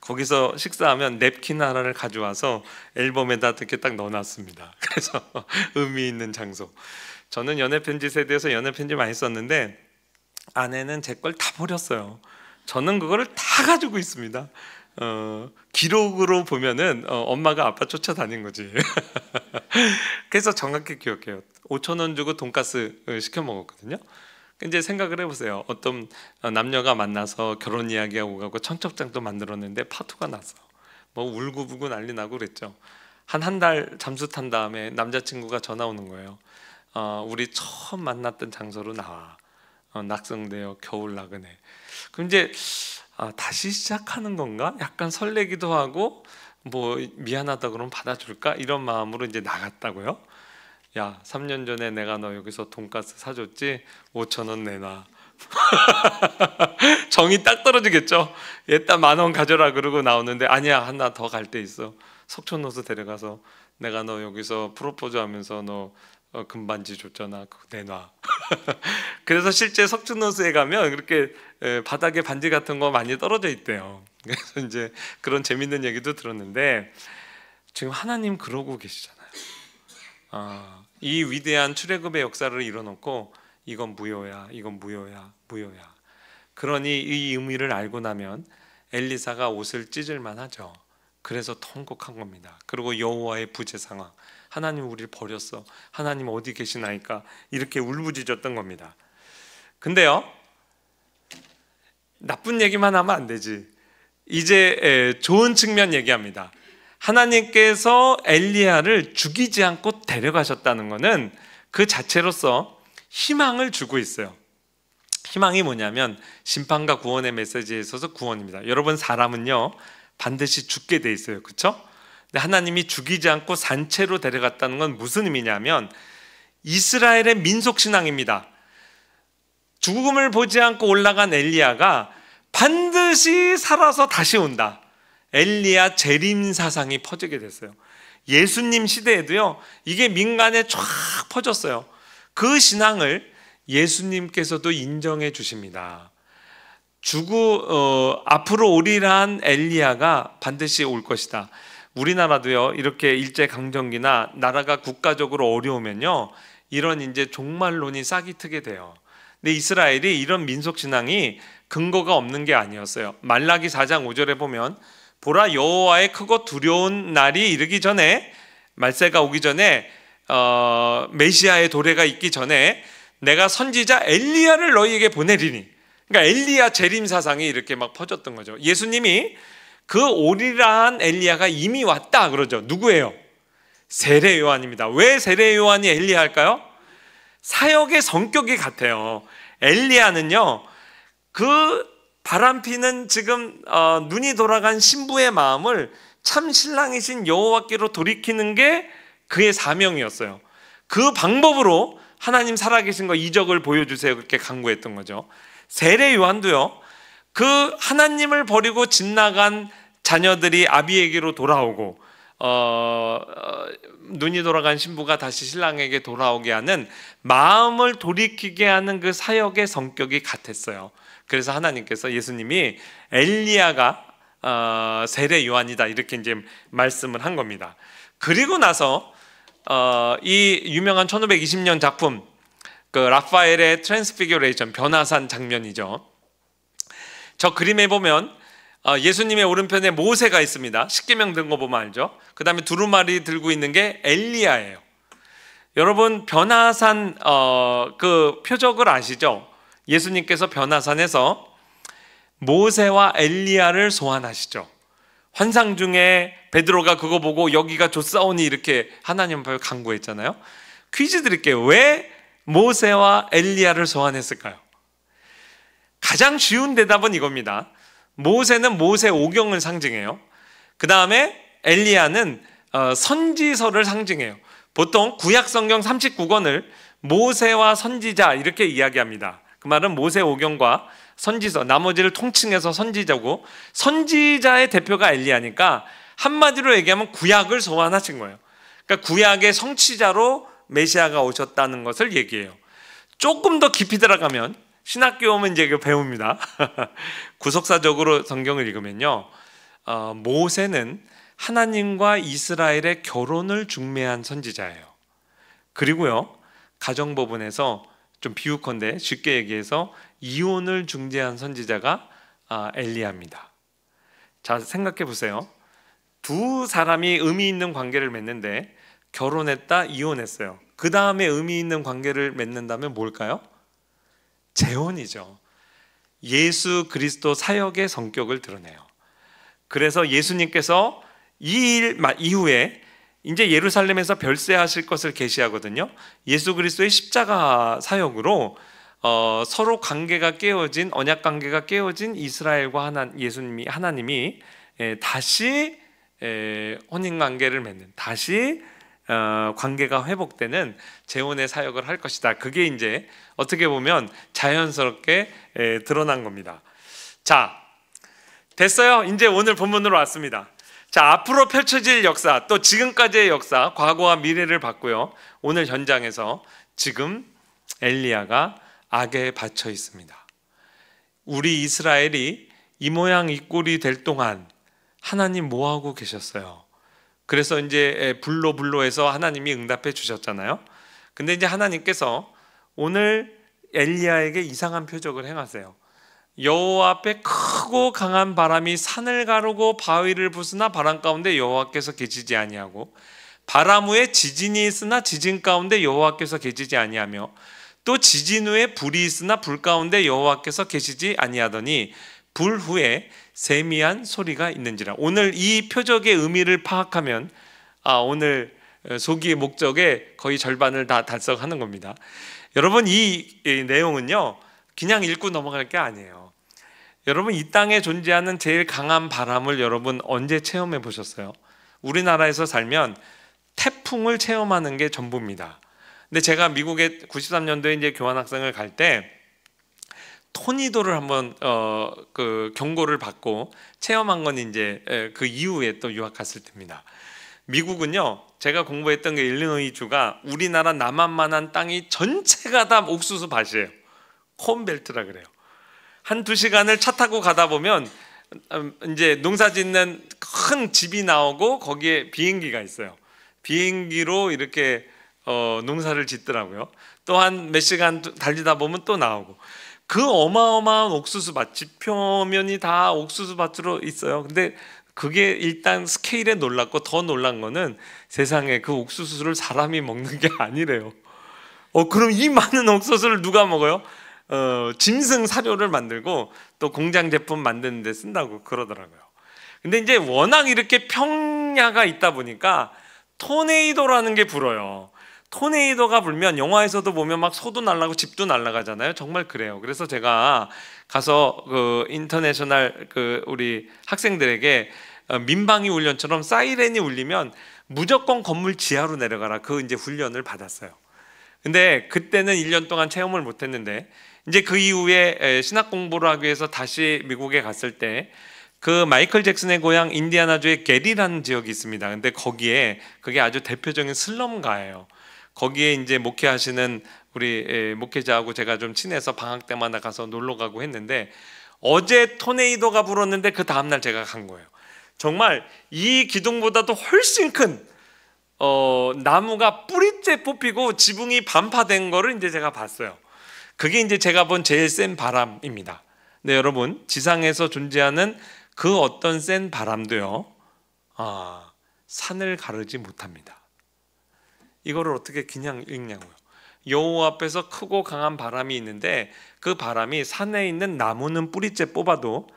거기서 식사하면 냅킨 하나를 가져와서 앨범에다 이렇게 딱 넣어놨습니다. 그래서 의미 있는 장소. 저는 연애편지 세대에서 연애편지 많이 썼는데 아내는 제 걸 다 버렸어요. 저는 그거를 다 가지고 있습니다. 기록으로 보면은 엄마가 아빠 쫓아다닌 거지. 그래서 정확히 기억해요. 5,000원 주고 돈가스 시켜 먹었거든요. 이제 생각을 해보세요. 어떤 남녀가 만나서 결혼 이야기하고 가고 청첩장도 만들었는데 파토가 났어. 뭐 울고불고 난리 나고 그랬죠. 한 달 잠수 탄 다음에 남자친구가 전화 오는 거예요. 우리 처음 만났던 장소로 나와. 낙성대요 겨울 나그네. 그럼 이제 다시 시작하는 건가? 약간 설레기도 하고 뭐 미안하다 그러면 받아줄까? 이런 마음으로 이제 나갔다고요. 야, 3년 전에 내가 너 여기서 돈가스 사줬지? 5,000원 내놔. 정이 딱 떨어지겠죠. 일단 10,000원 가져라 그러고 나오는데 아니야, 하나 더 갈 데 있어. 석촌호수 데려가서 내가 너 여기서 프로포즈 하면서 너 금반지 줬잖아. 그거 내놔. 그래서 실제 석촌호수에 가면 그렇게 바닥에 반지 같은 거 많이 떨어져 있대요. 그래서 이제 그런 재밌는 얘기도 들었는데 지금 하나님 그러고 계시잖아요. 이 위대한 출애굽의 역사를 이뤄놓고 이건 무효야, 이건 무효야, 무효야. 그러니 이 의미를 알고 나면 엘리사가 옷을 찢을만 하죠. 그래서 통곡한 겁니다. 그리고 여호와의 부재 상황, 하나님 우리를 버렸어, 하나님 어디 계시나이까 이렇게 울부짖었던 겁니다. 근데요, 나쁜 얘기만 하면 안 되지. 이제 좋은 측면 얘기합니다. 하나님께서 엘리야를 죽이지 않고 데려가셨다는 것은 그 자체로서 희망을 주고 있어요. 희망이 뭐냐면 심판과 구원의 메시지에 있어서 구원입니다. 여러분, 사람은요 반드시 죽게 돼 있어요. 그렇죠? 근데 하나님이 죽이지 않고 산채로 데려갔다는 건 무슨 의미냐면 이스라엘의 민속신앙입니다. 죽음을 보지 않고 올라간 엘리야가 반드시 살아서 다시 온다. 엘리야 재림 사상이 퍼지게 됐어요. 예수님 시대에도요 이게 민간에 쫙 퍼졌어요. 그 신앙을 예수님께서도 인정해 주십니다. 앞으로 오리란 엘리야가 반드시 올 것이다. 우리나라도요 이렇게 일제강점기나 나라가 국가적으로 어려우면요 이런 이제 종말론이 싹이 트게 돼요. 근데 이스라엘이 이런 민속신앙이 근거가 없는 게 아니었어요. 말라기 4장 5절에 보면 보라, 여호와의 크고 두려운 날이 이르기 전에, 말세가 오기 전에, 메시아의 도래가 있기 전에 내가 선지자 엘리야를 너희에게 보내리니. 그러니까 엘리야 재림 사상이 이렇게 막 퍼졌던 거죠. 예수님이 그 오리라한 엘리야가 이미 왔다 그러죠. 누구예요? 세례 요한입니다. 왜 세례 요한이 엘리야일까요? 사역의 성격이 같아요. 엘리야는요 그 바람피는 지금 눈이 돌아간 신부의 마음을 참 신랑이신 여호와께로 돌이키는 게 그의 사명이었어요. 그 방법으로 하나님 살아계신 거 이적을 보여주세요 그렇게 간구했던 거죠. 세례 요한도요 그 하나님을 버리고 집 나간 자녀들이 아비에게로 돌아오고 눈이 돌아간 신부가 다시 신랑에게 돌아오게 하는, 마음을 돌이키게 하는 그 사역의 성격이 같았어요. 그래서 하나님께서, 예수님이 엘리야가 세례 요한이다 이렇게 이제 말씀을 한 겁니다. 그리고 나서 이 유명한 1520년 작품 그 라파엘의 트랜스피규레이션, 변화산 장면이죠. 저 그림에 보면 예수님의 오른편에 모세가 있습니다. 십계명 든 거 보면 알죠? 그 다음에 두루마리 들고 있는 게 엘리야예요. 여러분 변화산 그 표적을 아시죠? 예수님께서 변화산에서 모세와 엘리야를 소환하시죠. 환상 중에 베드로가 그거 보고 여기가 좋사오니 이렇게 하나님 앞에 간구했잖아요. 퀴즈 드릴게요. 왜 모세와 엘리야를 소환했을까요? 가장 쉬운 대답은 이겁니다. 모세는 모세 오경을 상징해요. 그 다음에 엘리야는 선지서를 상징해요. 보통 구약 성경 39권을 모세와 선지자 이렇게 이야기합니다. 그 말은 모세 오경과 선지서, 나머지를 통칭해서 선지자고, 선지자의 대표가 엘리야니까 한마디로 얘기하면 구약을 소환하신 거예요. 그러니까 구약의 성취자로 메시아가 오셨다는 것을 얘기해요. 조금 더 깊이 들어가면, 신학교 오면 이제 이거 배웁니다. 구속사적으로 성경을 읽으면요, 모세는 하나님과 이스라엘의 결혼을 중매한 선지자예요. 그리고요, 가정법원에서 좀 비유컨대 쉽게 얘기해서 이혼을 중재한 선지자가 엘리야입니다. 자, 생각해 보세요. 두 사람이 의미 있는 관계를 맺는데 결혼했다, 이혼했어요. 그 다음에 의미 있는 관계를 맺는다면 뭘까요? 재혼이죠. 예수 그리스도 사역의 성격을 드러내요. 그래서 예수님께서 이 일 이후에 이제 예루살렘에서 별세하실 것을 계시하거든요. 예수 그리스도의 십자가 사역으로 서로 관계가 깨어진, 언약 관계가 깨어진 이스라엘과 하나님이 다시 혼인 관계를 맺는, 다시 관계가 회복되는 재혼의 사역을 할 것이다. 그게 이제 어떻게 보면 자연스럽게 드러난 겁니다. 자, 됐어요. 이제 오늘 본문으로 왔습니다. 자, 앞으로 펼쳐질 역사, 또 지금까지의 역사, 과거와 미래를 봤고요. 오늘 현장에서 지금 엘리야가 악에 받쳐 있습니다. 우리 이스라엘이 이 모양 이 꼴이 될 동안 하나님 뭐 하고 계셨어요? 그래서 이제 불로해서 하나님이 응답해 주셨잖아요. 근데 이제 하나님께서 오늘 엘리야에게 이상한 표적을 행하세요. 여호와 앞에 크고 강한 바람이 산을 가르고 바위를 부수나 바람 가운데 여호와께서 계시지 아니하고, 바람 후에 지진이 있으나 지진 가운데 여호와께서 계시지 아니하며, 또 지진 후에 불이 있으나 불 가운데 여호와께서 계시지 아니하더니 불 후에 세미한 소리가 있는지라. 오늘 이 표적의 의미를 파악하면 오늘 소기의 목적의 거의 절반을 다 달성하는 겁니다. 여러분, 이 내용은요 그냥 읽고 넘어갈 게 아니에요. 여러분, 이 땅에 존재하는 제일 강한 바람을 여러분 언제 체험해 보셨어요? 우리나라에서 살면 태풍을 체험하는 게 전부입니다. 근데 제가 미국에 93년도에 이제 교환학생을 갈 때 토니도를 한번 그 경고를 받고 체험한 건 이제 그 이후에 또 유학 갔을 때입니다. 미국은요, 제가 공부했던 게 일리노이 주가 우리나라 남한만한 땅이 전체가 다 옥수수 밭이에요. 콘벨트라 그래요. 한두 시간을 차 타고 가다 보면 이제 농사 짓는 큰 집이 나오고 거기에 비행기가 있어요. 비행기로 이렇게 농사를 짓더라고요. 또 한 몇 시간 달리다 보면 또 나오고, 그 어마어마한 옥수수밭, 지표면이 다 옥수수밭으로 있어요. 근데 그게 일단 스케일에 놀랍고, 더 놀란 거는 세상에 그 옥수수를 사람이 먹는 게 아니래요. 그럼 이 많은 옥수수를 누가 먹어요? 짐승 사료를 만들고 또 공장 제품 만드는 데 쓴다고 그러더라고요. 근데 이제 워낙 이렇게 평야가 있다 보니까 토네이도라는 게 불어요. 토네이도가 불면 영화에서도 보면 막 소도 날아가고 집도 날아가잖아요. 정말 그래요. 그래서 제가 가서 그 인터내셔널 그 우리 학생들에게 민방위 훈련처럼 사이렌이 울리면 무조건 건물 지하로 내려가라, 그 이제 훈련을 받았어요. 근데 그때는 1년 동안 체험을 못 했는데, 이제 그 이후에 신학 공부를 하기 위해서 다시 미국에 갔을 때 그 마이클 잭슨의 고향 인디아나주의 게리라는 지역이 있습니다. 근데 거기에 그게 아주 대표적인 슬럼가예요. 거기에 이제 목회하시는 우리 목회자하고 제가 좀 친해서 방학 때마다 가서 놀러 가고 했는데, 어제 토네이도가 불었는데 그 다음날 제가 간 거예요. 정말 이 기둥보다도 훨씬 큰 나무가 뿌리째 뽑히고 지붕이 반파된 거를 이제 제가 봤어요. 그게 이제 제가 본 제일 센 바람입니다. 네, 여러분, 지상에서 존재하는 그 어떤 센 바람도요, 산을 가르지 못합니다. 이거를 어떻게 그냥 읽냐고요. 여호와 앞에서 크고 강한 바람이 있는데 그 바람이 산에 있는 나무는 뿌리째 뽑아도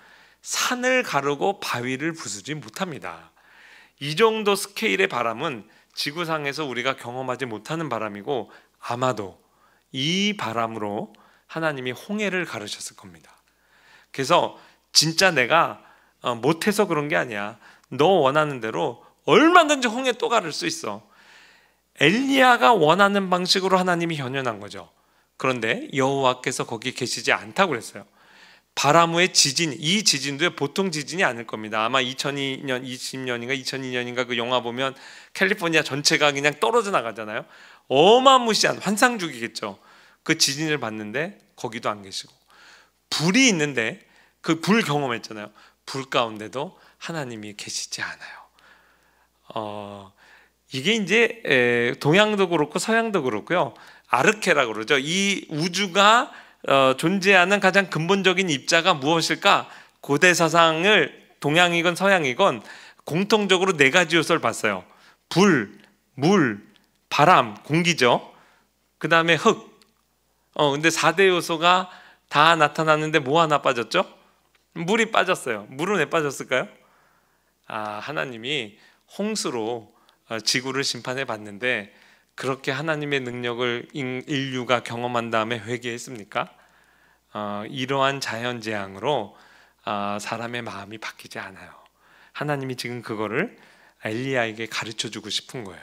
산을 가르고 바위를 부수지 못합니다. 이 정도 스케일의 바람은 지구상에서 우리가 경험하지 못하는 바람이고, 아마도 이 바람으로 하나님이 홍해를 가르셨을 겁니다. 그래서 진짜 내가 못해서 그런 게 아니야. 너 원하는 대로 얼마든지 홍해 또 가를 수 있어. 엘리야가 원하는 방식으로 하나님이 현현한 거죠. 그런데 여호와께서 거기 계시지 않다고 그랬어요. 바람 후의 지진, 이 지진도 보통 지진이 아닐 겁니다. 아마 2002년, 20년인가 2002년인가 그 영화 보면 캘리포니아 전체가 그냥 떨어져 나가잖아요. 어마무시한 환상적이겠죠. 그 지진을 봤는데 거기도 안 계시고, 불이 있는데 그 불 경험했잖아요. 불 가운데도 하나님이 계시지 않아요. 이게 이제 동양도 그렇고 서양도 그렇고요. 아르케라고 그러죠. 이 우주가 존재하는 가장 근본적인 입자가 무엇일까? 고대 사상을 동양이건 서양이건 공통적으로 네 가지 요소를 봤어요. 불, 물, 바람, 공기죠. 그 다음에 흙. 근데 4대 요소가 다 나타났는데 뭐 하나 빠졌죠? 물이 빠졌어요. 물은 왜 빠졌을까요? 하나님이 홍수로 지구를 심판해 봤는데 그렇게 하나님의 능력을 인류가 경험한 다음에 회개했습니까? 이러한 자연재앙으로 사람의 마음이 바뀌지 않아요. 하나님이 지금 그거를 엘리야에게 가르쳐주고 싶은 거예요.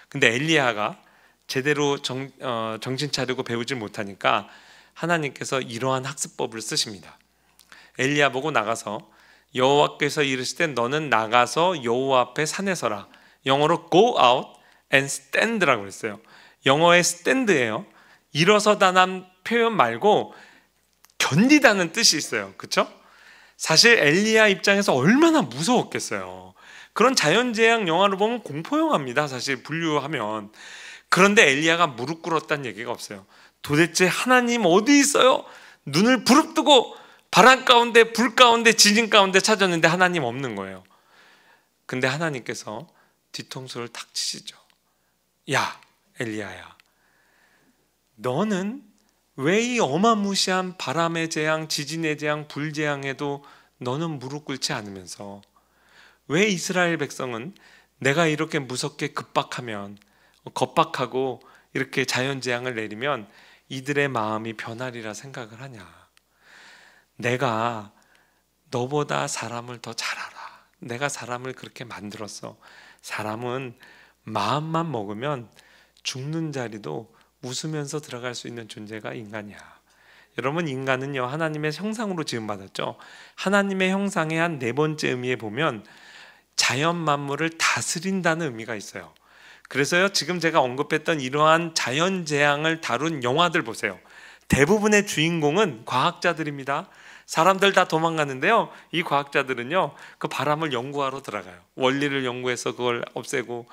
근데 엘리야가 제대로 정신 차리고 배우질 못하니까 하나님께서 이러한 학습법을 쓰십니다. 엘리야 보고 나가서 여호와께서 이르시되 너는 나가서 여호와 앞에 산에 서라. 영어로 go out and stand라고 했어요. 영어의 stand예요. 일어서다는 표현 말고 견디다는 뜻이 있어요. 그렇죠? 사실 엘리야 입장에서 얼마나 무서웠겠어요. 그런 자연재앙 영화를 보면 공포 영화입니다. 사실 분류하면. 그런데 엘리야가 무릎 꿇었다는 얘기가 없어요. 도대체 하나님 어디 있어요? 눈을 부릅뜨고 바람 가운데, 불 가운데, 지진 가운데 찾았는데 하나님 없는 거예요. 근데 하나님께서 뒤통수를 탁 치시죠. 야, 엘리야야, 너는 왜 이 어마무시한 바람의 재앙, 지진의 재앙, 불재앙에도 너는 무릎 꿇지 않으면서 왜 이스라엘 백성은 내가 이렇게 무섭게 급박하면, 겁박하고 이렇게 자연재앙을 내리면 이들의 마음이 변하리라 생각을 하냐? 내가 너보다 사람을 더 잘 알아. 내가 사람을 그렇게 만들었어. 사람은 마음만 먹으면 죽는 자리도 웃으면서 들어갈 수 있는 존재가 인간이야. 여러분, 인간은요 하나님의 형상으로 지음받았죠. 하나님의 형상의 한 네 번째 의미에 보면 자연 만물을 다스린다는 의미가 있어요. 그래서요 지금 제가 언급했던 이러한 자연재앙을 다룬 영화들 보세요. 대부분의 주인공은 과학자들입니다. 사람들 다 도망가는데요, 이 과학자들은요 그 바람을 연구하러 들어가요. 원리를 연구해서 그걸 없애고,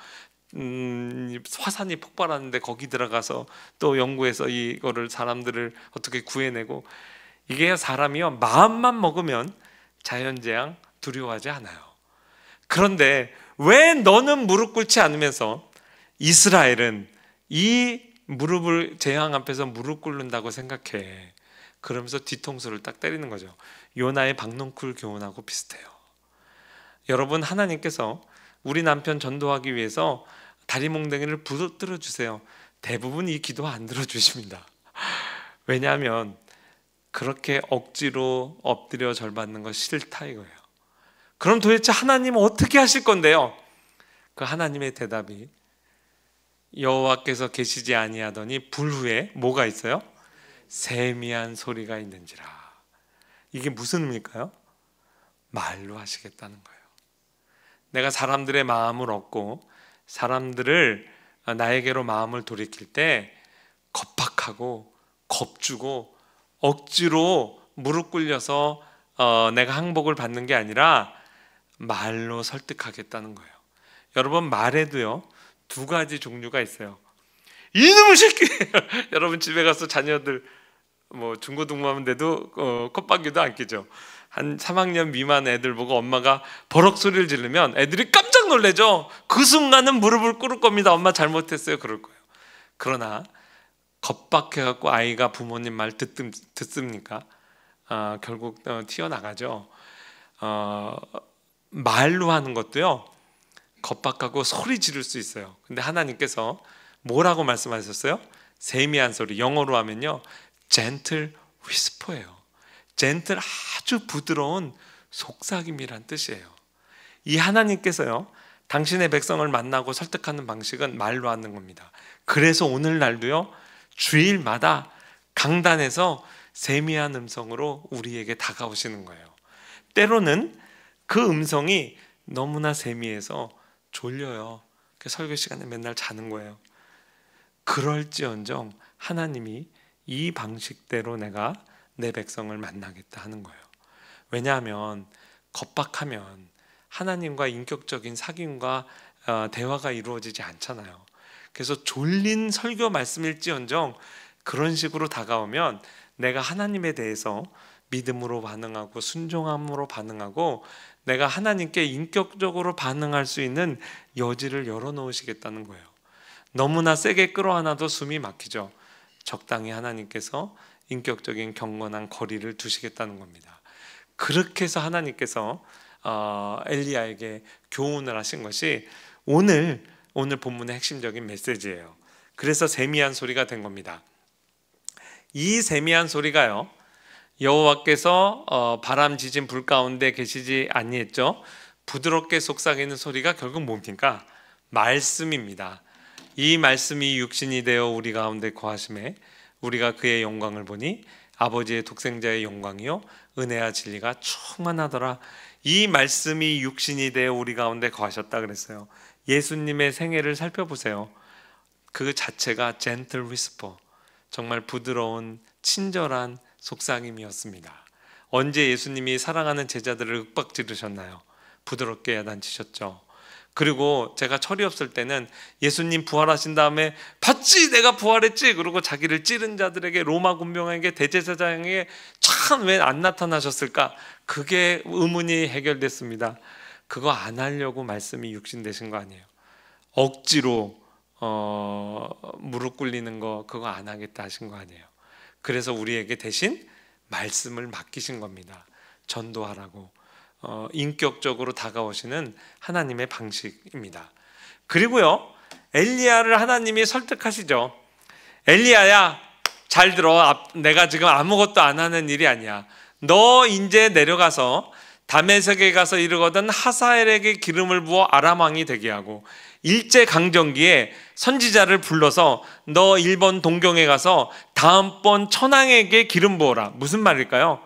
화산이 폭발하는데 거기 들어가서 또 연구해서 이거를 사람들을 어떻게 구해내고. 이게 사람이요 마음만 먹으면 자연재앙 두려워하지 않아요. 그런데 왜 너는 무릎 꿇지 않으면서 이스라엘은 이 무릎을 재앙 앞에서 무릎 꿇는다고 생각해? 그러면서 뒤통수를 딱 때리는 거죠. 요나의 박농쿨 교훈하고 비슷해요. 여러분, 하나님께서 우리 남편 전도하기 위해서 다리 몽둥이를 부러뜨려 주세요. 대부분 이 기도 안 들어주십니다. 왜냐하면 그렇게 억지로 엎드려 절 받는 거 싫다 이거예요. 그럼 도대체 하나님은 어떻게 하실 건데요? 그 하나님의 대답이 여호와께서 계시지 아니하더니 불 후에 뭐가 있어요? 세미한 소리가 있는지라. 이게 무슨 의미일까요? 말로 하시겠다는 거예요. 내가 사람들의 마음을 얻고 사람들을 나에게로 마음을 돌이킬 때 겁박하고 겁주고 억지로 무릎 꿇려서 내가 항복을 받는 게 아니라 말로 설득하겠다는 거예요. 여러분, 말에도요 두 가지 종류가 있어요. 이놈의 새끼! 여러분 집에 가서 자녀들 중고등부하면 돼도 콧방귀도 안 끼죠. 한 3학년 미만 애들 보고 엄마가 버럭 소리를 지르면 애들이 깜짝 놀래죠. 그 순간은 무릎을 꿇을 겁니다. 엄마 잘못했어요 그럴 거예요. 그러나 겁박해갖고 아이가 부모님 말 듣습니까? 결국 튀어나가죠. 말로 하는 것도요, 겁박하고 소리 지를 수 있어요. 근데 하나님께서 뭐라고 말씀하셨어요? 세미한 소리, 영어로 하면요 gentle whisper예요. gentle, 아주 부드러운 속삭임이란 뜻이에요. 이 하나님께서요 당신의 백성을 만나고 설득하는 방식은 말로 하는 겁니다. 그래서 오늘날도요 주일마다 강단에서 세미한 음성으로 우리에게 다가오시는 거예요. 때로는 그 음성이 너무나 세미해서 졸려요. 그 설교 시간에 맨날 자는 거예요. 그럴지언정 하나님이 이 방식대로 내가 내 백성을 만나겠다 하는 거예요. 왜냐하면 겁박하면 하나님과 인격적인 사귐과 대화가 이루어지지 않잖아요. 그래서 졸린 설교 말씀일지언정 그런 식으로 다가오면 내가 하나님에 대해서 믿음으로 반응하고 순종함으로 반응하고 내가 하나님께 인격적으로 반응할 수 있는 여지를 열어놓으시겠다는 거예요. 너무나 세게 끌어안아도 숨이 막히죠. 적당히 하나님께서 인격적인 경건한 거리를 두시겠다는 겁니다. 그렇게 해서 하나님께서 엘리야에게 교훈을 하신 것이 오늘 본문의 핵심적인 메시지예요. 그래서 세미한 소리가 된 겁니다. 이 세미한 소리가요 여호와께서 바람 지진 불 가운데 계시지 아니했죠. 부드럽게 속삭이는 소리가 결국 뭡니까? 말씀입니다. 이 말씀이 육신이 되어 우리 가운데 거하심에 우리가 그의 영광을 보니 아버지의 독생자의 영광이요 은혜와 진리가 충만하더라. 이 말씀이 육신이 되어 우리 가운데 거하셨다 그랬어요. 예수님의 생애를 살펴보세요. 그 자체가 gentle whisper, 정말 부드러운 친절한 속삭임이었습니다. 언제 예수님이 사랑하는 제자들을 윽박지르셨나요? 부드럽게 야단치셨죠. 그리고 제가 철이 없을 때는 예수님 부활하신 다음에 봤지 내가 부활했지 그러고 자기를 찌른 자들에게 로마 군병에게 대제사장에게 참 왜 안 나타나셨을까? 그게 의문이 해결됐습니다. 그거 안 하려고 말씀이 육신 되신 거 아니에요. 억지로 무릎 꿇리는 거 그거 안 하겠다 하신 거 아니에요. 그래서 우리에게 대신 말씀을 맡기신 겁니다. 전도하라고. 인격적으로 다가오시는 하나님의 방식입니다. 그리고요 엘리야를 하나님이 설득하시죠. 엘리야야 잘 들어. 내가 지금 아무것도 안 하는 일이 아니야. 너 이제 내려가서 다메섹에 가서 이르거든 하사엘에게 기름을 부어 아람 왕이 되게 하고 일제강점기에 선지자를 불러서 너 일본 동경에 가서 다음번 천황에게 기름 부어라. 무슨 말일까요?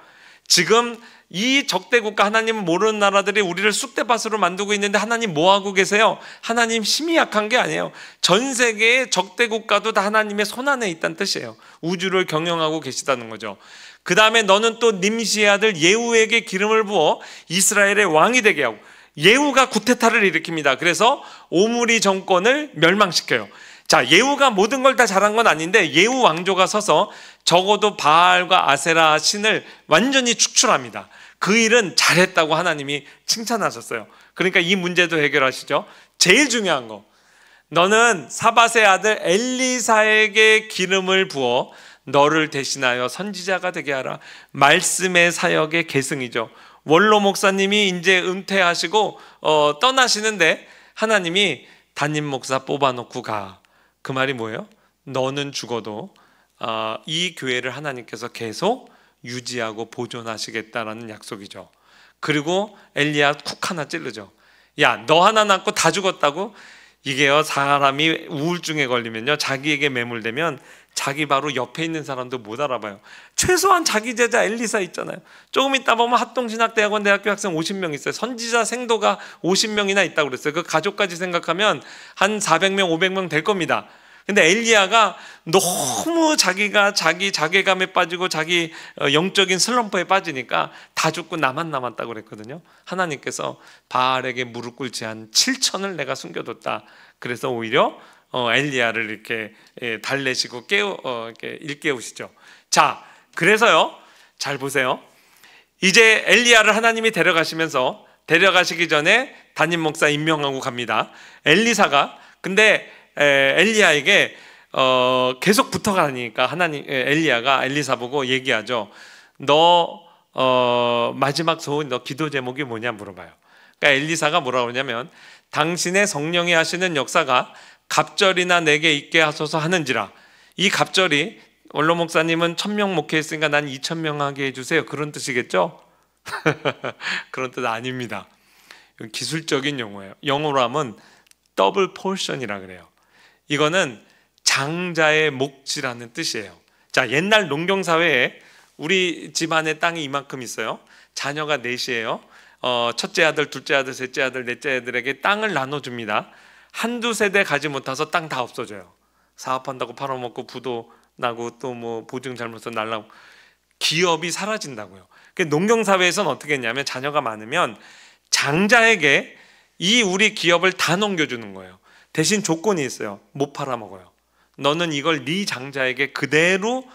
지금 이 적대국가 하나님은 모르는 나라들이 우리를 쑥대밭으로 만들고 있는데 하나님 뭐하고 계세요? 하나님 힘이 약한 게 아니에요. 전 세계의 적대국가도 다 하나님의 손안에 있다는 뜻이에요. 우주를 경영하고 계시다는 거죠. 그 다음에 너는 또 님시의 아들 예후에게 기름을 부어 이스라엘의 왕이 되게 하고 예후가 구테타를 일으킵니다. 그래서 오므리 정권을 멸망시켜요. 자, 예후가 모든 걸 다 잘한 건 아닌데 예후 왕조가 서서 적어도 바알과 아세라 신을 완전히 축출합니다. 그 일은 잘했다고 하나님이 칭찬하셨어요. 그러니까 이 문제도 해결하시죠. 제일 중요한 거, 너는 사밧의 아들 엘리사에게 기름을 부어 너를 대신하여 선지자가 되게 하라. 말씀의 사역의 계승이죠. 원로 목사님이 이제 은퇴하시고 떠나시는데 하나님이 담임 목사 뽑아놓고 가. 그 말이 뭐예요? 너는 죽어도 이 교회를 하나님께서 계속 유지하고 보존하시겠다라는 약속이죠. 그리고 엘리야 쿡 하나 찌르죠. 야, 너 하나 낳고 다 죽었다고? 이게요, 사람이 우울증에 걸리면요, 자기에게 매몰되면 자기 바로 옆에 있는 사람도 못 알아봐요. 최소한 자기 제자 엘리사 있잖아요. 조금 있다 보면 합동신학대학원 대학교 학생 50명 있어요. 선지자 생도가 50명이나 있다고 그랬어요. 그 가족까지 생각하면 한 400명 500명 될 겁니다. 근데 엘리야가 너무 자기가 자기 자괴감에 빠지고 자기 영적인 슬럼프에 빠지니까 다 죽고 나만 남았다고 그랬거든요. 하나님께서 바알에게 무릎 꿇지 한 7천을 내가 숨겨뒀다. 그래서 오히려 엘리야를 이렇게 달래시고 이렇게 일깨우시죠. 자, 그래서요, 잘 보세요. 이제 엘리야를 하나님이 데려가시기 전에 담임 목사 임명하고 갑니다. 엘리사가 근데 엘리야에게 계속 붙어가니까 엘리야가 엘리사 보고 얘기하죠. 너 마지막 소원 너 기도 제목이 뭐냐 물어봐요. 그러니까 엘리사가 뭐라고 하냐면 당신의 성령이 하시는 역사가 갑절이나 내게 있게 하소서 하는지라. 이 갑절이 원로 목사님은 1000명 목회했으니까 난 2000명 하게 해주세요, 그런 뜻이겠죠? 그런 뜻 아닙니다. 기술적인 용어예요. 영어로 하면 더블 포션이라 그래요. 이거는 장자의 몫이라는 뜻이에요. 자, 옛날 농경사회에 우리 집안에 땅이 이만큼 있어요. 자녀가 넷이에요. 첫째 아들, 둘째 아들, 셋째 아들, 넷째 아들에게 땅을 나눠줍니다. 한두 세대 가지 못해서 땅 다 없어져요. 사업한다고 팔아먹고 부도 나고 또 뭐 보증 잘못해서 날라고 기업이 사라진다고요. 농경사회에서는 어떻게 했냐면 자녀가 많으면 장자에게 이 우리 기업을 다 넘겨주는 거예요. 대신 조건이 있어요. 못 팔아먹어요. 너는 이걸 네 장자에게 그대로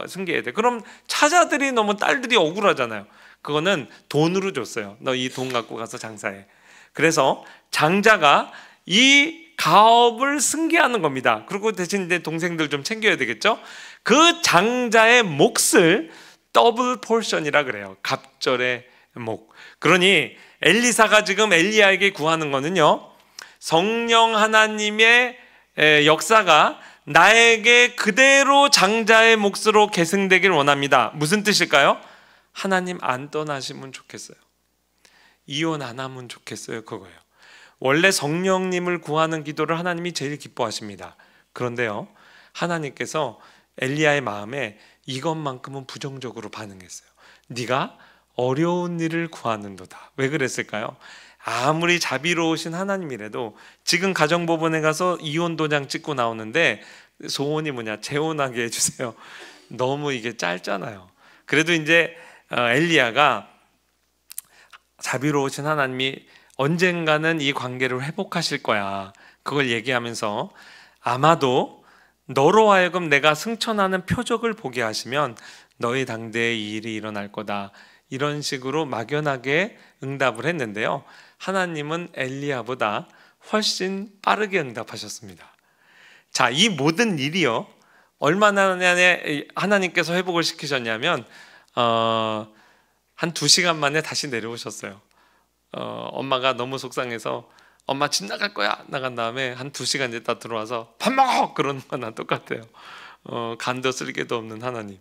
승계해야 돼. 그럼 차자들이 너무 딸들이 억울하잖아요. 그거는 돈으로 줬어요. 너 이 돈 갖고 가서 장사해. 그래서 장자가 이 가업을 승계하는 겁니다. 그리고 대신 이제 동생들 좀 챙겨야 되겠죠. 그 장자의 몫을 더블 포션이라 그래요. 갑절의 목. 그러니 엘리사가 지금 엘리야에게 구하는 거는요, 성령 하나님의 역사가 나에게 그대로 장자의 몫으로 계승되길 원합니다. 무슨 뜻일까요? 하나님 안 떠나시면 좋겠어요. 이혼 안 하면 좋겠어요. 그거예요. 원래 성령님을 구하는 기도를 하나님이 제일 기뻐하십니다. 그런데요, 하나님께서 엘리야의 마음에 이것만큼은 부정적으로 반응했어요. 네가 어려운 일을 구하는도다. 왜 그랬을까요? 아무리 자비로우신 하나님이라도 지금 가정법원에 가서 이혼 도장 찍고 나오는데 소원이 뭐냐? 재혼하게 해주세요. 너무 이게 짧잖아요. 그래도 이제 엘리야가 자비로우신 하나님이 언젠가는 이 관계를 회복하실 거야, 그걸 얘기하면서 아마도 너로 하여금 내가 승천하는 표적을 보게 하시면 너희 당대에 이 일이 일어날 거다, 이런 식으로 막연하게 응답을 했는데요, 하나님은 엘리야보다 훨씬 빠르게 응답하셨습니다. 자, 이 모든 일이요, 얼마나 만에 하나님께서 회복을 시키셨냐면 한 2시간 만에 다시 내려오셨어요. 엄마가 너무 속상해서 엄마 집 나갈 거야 나간 다음에 한 2시간 있다 들어와서 밥 먹어! 그러는 거나 똑같아요. 간도 쓸개도 없는 하나님.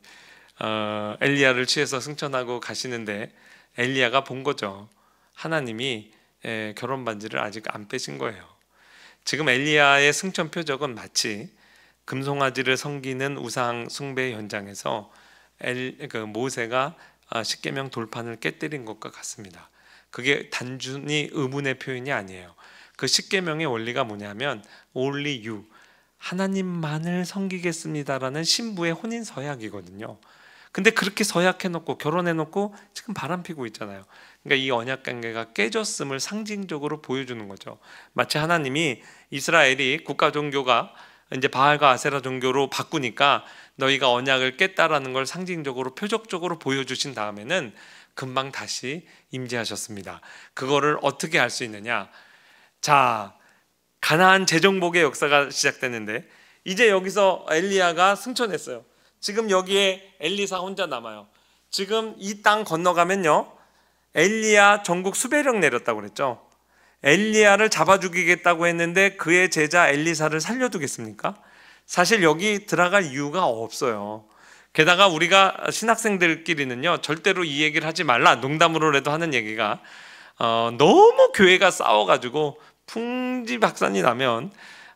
엘리야를 취해서 승천하고 가시는데 엘리야가 본 거죠. 하나님이 결혼 반지를 아직 안 빼신 거예요. 지금 엘리야의 승천 표적은 마치 금송아지를 섬기는 우상 숭배 현장에서 모세가 십계명 돌판을 깨뜨린 것과 같습니다. 그게 단순히 의문의 표현이 아니에요. 그 십계명의 원리가 뭐냐면 only you, 하나님만을 섬기겠습니다라는 신부의 혼인 서약이거든요. 근데 그렇게 서약해놓고 결혼해놓고 지금 바람피고 있잖아요. 그러니까 이 언약 관계가 깨졌음을 상징적으로 보여주는 거죠. 마치 하나님이 이스라엘이 국가 종교가 이제 바알과 아세라 종교로 바꾸니까 너희가 언약을 깼다라는 걸 상징적으로 표적적으로 보여주신 다음에는 금방 다시 임재하셨습니다. 그거를 어떻게 알 수 있느냐? 자, 가나안 재정복의 역사가 시작되는데 이제 여기서 엘리야가 승천했어요. 지금 여기에 엘리사 혼자 남아요. 지금 이 땅 건너가면요, 엘리야 전국 수배령 내렸다고 그랬죠. 엘리야를 잡아 죽이겠다고 했는데 그의 제자 엘리사를 살려두겠습니까? 사실 여기 들어갈 이유가 없어요. 게다가 우리가 신학생들끼리는요, 절대로 이 얘기를 하지 말라, 농담으로라도 하는 얘기가 너무 교회가 싸워가지고 풍지박산이 나면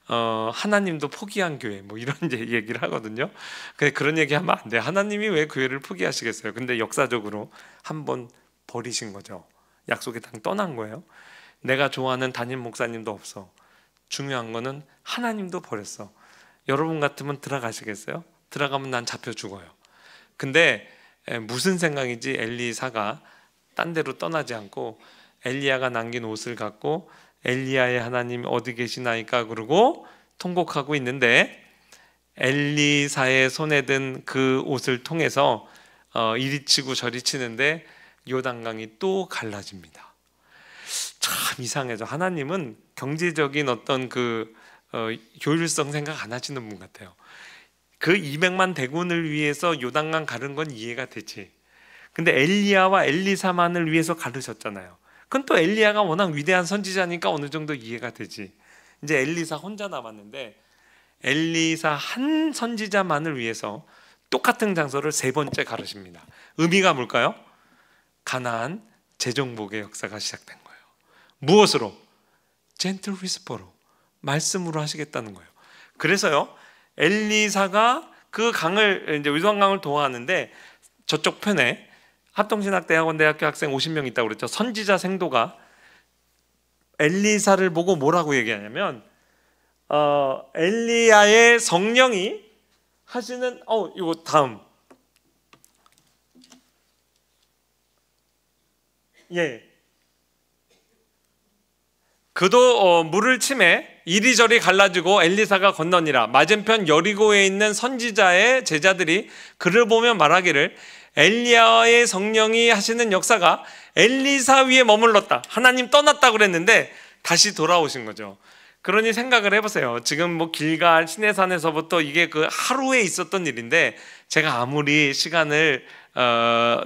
하나님도 포기한 교회 뭐 이런 얘기를 하거든요. 근데 그런 얘기 하면 안 돼요. 하나님이 왜 교회를 포기하시겠어요? 근데 역사적으로 한번 버리신 거죠. 약속의 땅 떠난 거예요. 내가 좋아하는 담임 목사님도 없어. 중요한 거는 하나님도 버렸어. 여러분 같으면 들어가시겠어요? 들어가면 난 잡혀 죽어요. 근데 무슨 생각인지 엘리사가 딴 데로 떠나지 않고 엘리야가 남긴 옷을 갖고 엘리야의 하나님 어디 계시나이까 그러고 통곡하고 있는데 엘리사의 손에 든 그 옷을 통해서 이리 치고 저리 치는데 요단강이 또 갈라집니다. 참 이상해져. 하나님은 경제적인 어떤 효율성 생각 안 하시는 분 같아요. 그 200만 대군을 위해서 요단강 가른 건 이해가 되지. 근데 엘리야와 엘리사만을 위해서 가르셨잖아요. 그건 또 엘리야가 워낙 위대한 선지자니까 어느 정도 이해가 되지. 이제 엘리사 혼자 남았는데 엘리사 한 선지자만을 위해서 똑같은 장소를 3번째 가르십니다. 의미가 뭘까요? 가나안 재정복의 역사가 시작된 거예요. 무엇으로? 젠틀 위스퍼로, 말씀으로 하시겠다는 거예요. 그래서요, 엘리사가 그 강을 이제 요단강을 도하는데 저쪽 편에 합동신학대학원 학생 50명 있다고 그랬죠. 선지자 생도가 엘리사를 보고 뭐라고 얘기하냐면 엘리야의 성령이 하시는 이거 다음 그도 물을 치매 이리저리 갈라지고 엘리사가 건너니라. 맞은편 여리고에 있는 선지자의 제자들이 그를 보며 말하기를 엘리야의 성령이 하시는 역사가 엘리사 위에 머물렀다. 하나님 떠났다 그랬는데 다시 돌아오신 거죠. 그러니 생각을 해보세요. 지금 뭐 길갈 시내산에서부터 이게 그 하루에 있었던 일인데 제가 아무리 시간을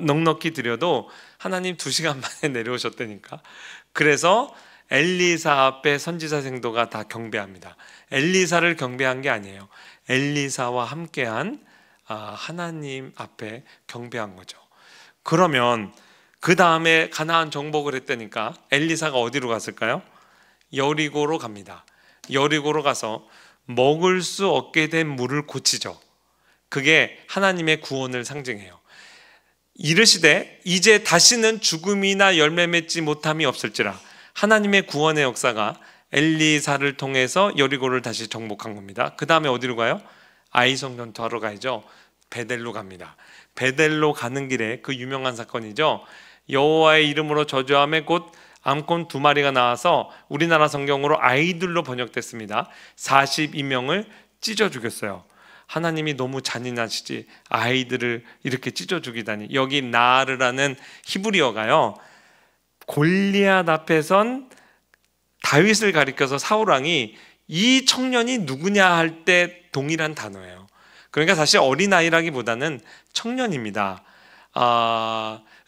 넉넉히 들여도 하나님 2시간 만에 내려오셨다니까. 그래서 엘리사 앞에 선지자 생도가 다 경배합니다. 엘리사를 경배한 게 아니에요. 엘리사와 함께한 하나님 앞에 경배한 거죠. 그러면 그 다음에 가나안 정복을 했다니까 엘리사가 어디로 갔을까요? 여리고로 갑니다. 여리고로 가서 먹을 수 없게 된 물을 고치죠. 그게 하나님의 구원을 상징해요. 이르시되 이제 다시는 죽음이나 열매 맺지 못함이 없을지라. 하나님의 구원의 역사가 엘리사를 통해서 여리고를 다시 정복한 겁니다. 그 다음에 어디로 가요? 아이성 전투하러 가야죠. 베델로 갑니다. 베델로 가는 길에 그 유명한 사건이죠. 여호와의 이름으로 저주하며 곧 암콘 2마리가 나와서 우리나라 성경으로 아이들로 번역됐습니다. 42명을 찢어 죽였어요. 하나님이 너무 잔인하시지 아이들을 이렇게 찢어 죽이다니. 여기 나르라는 히브리어가요, 골리앗 앞에 선 다윗을 가리켜서 사울왕이 이 청년이 누구냐 할 때 동일한 단어예요. 그러니까 사실 어린아이라기보다는 청년입니다.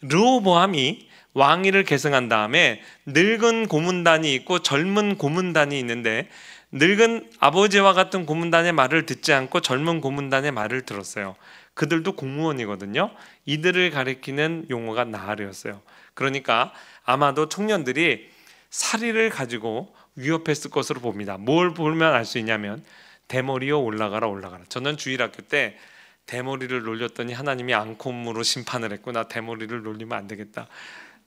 르호보암이 왕위를 계승한 다음에 늙은 고문단이 있고 젊은 고문단이 있는데 늙은 아버지와 같은 고문단의 말을 듣지 않고 젊은 고문단의 말을 들었어요. 그들도 공무원이거든요. 이들을 가리키는 용어가 나하르였어요. 그러니까 아마도 청년들이 사리를 가지고 위협했을 것으로 봅니다. 뭘 보면 알 수 있냐면 대머리여 올라가라 올라가라. 저는 주일학교 때 대머리를 놀렸더니 하나님이 앙콤으로 심판을 했구나. 대머리를 놀리면 안 되겠다.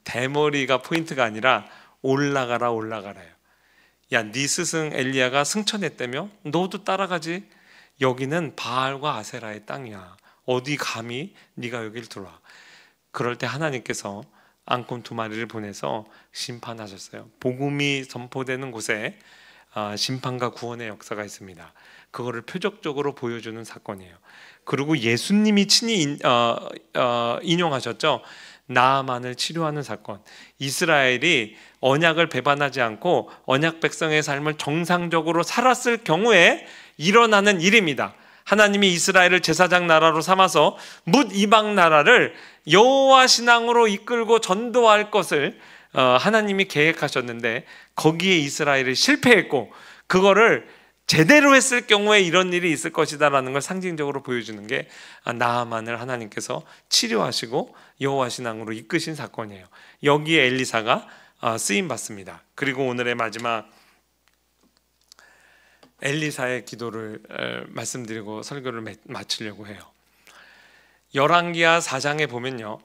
대머리가 포인트가 아니라 올라가라 올라가라요. 야, 네 스승 엘리야가 승천했다며? 너도 따라가지. 여기는 바알과 아세라의 땅이야. 어디 감히 네가 여길 들어와. 그럴 때 하나님께서 앙콤 2마리를 보내서 심판하셨어요. 복음이 선포되는 곳에 심판과 구원의 역사가 있습니다. 그거를 표적적으로 보여주는 사건이에요. 그리고 예수님이 친히 인용하셨죠. 나아만을 치료하는 사건. 이스라엘이 언약을 배반하지 않고 언약 백성의 삶을 정상적으로 살았을 경우에 일어나는 일입니다. 하나님이 이스라엘을 제사장 나라로 삼아서 뭇 이방 나라를 여호와 신앙으로 이끌고 전도할 것을 하나님이 계획하셨는데 거기에 이스라엘이 실패했고 그거를 제대로 했을 경우에 이런 일이 있을 것이다라는 걸 상징적으로 보여주는 게 나아만을 하나님께서 치료하시고 여호와 신앙으로 이끄신 사건이에요. 여기에 엘리사가 쓰임 받습니다. 그리고 오늘의 마지막 엘리사의 기도를 말씀드리고 설교를 마치려고 해요. 열왕기하 4장에 보면요,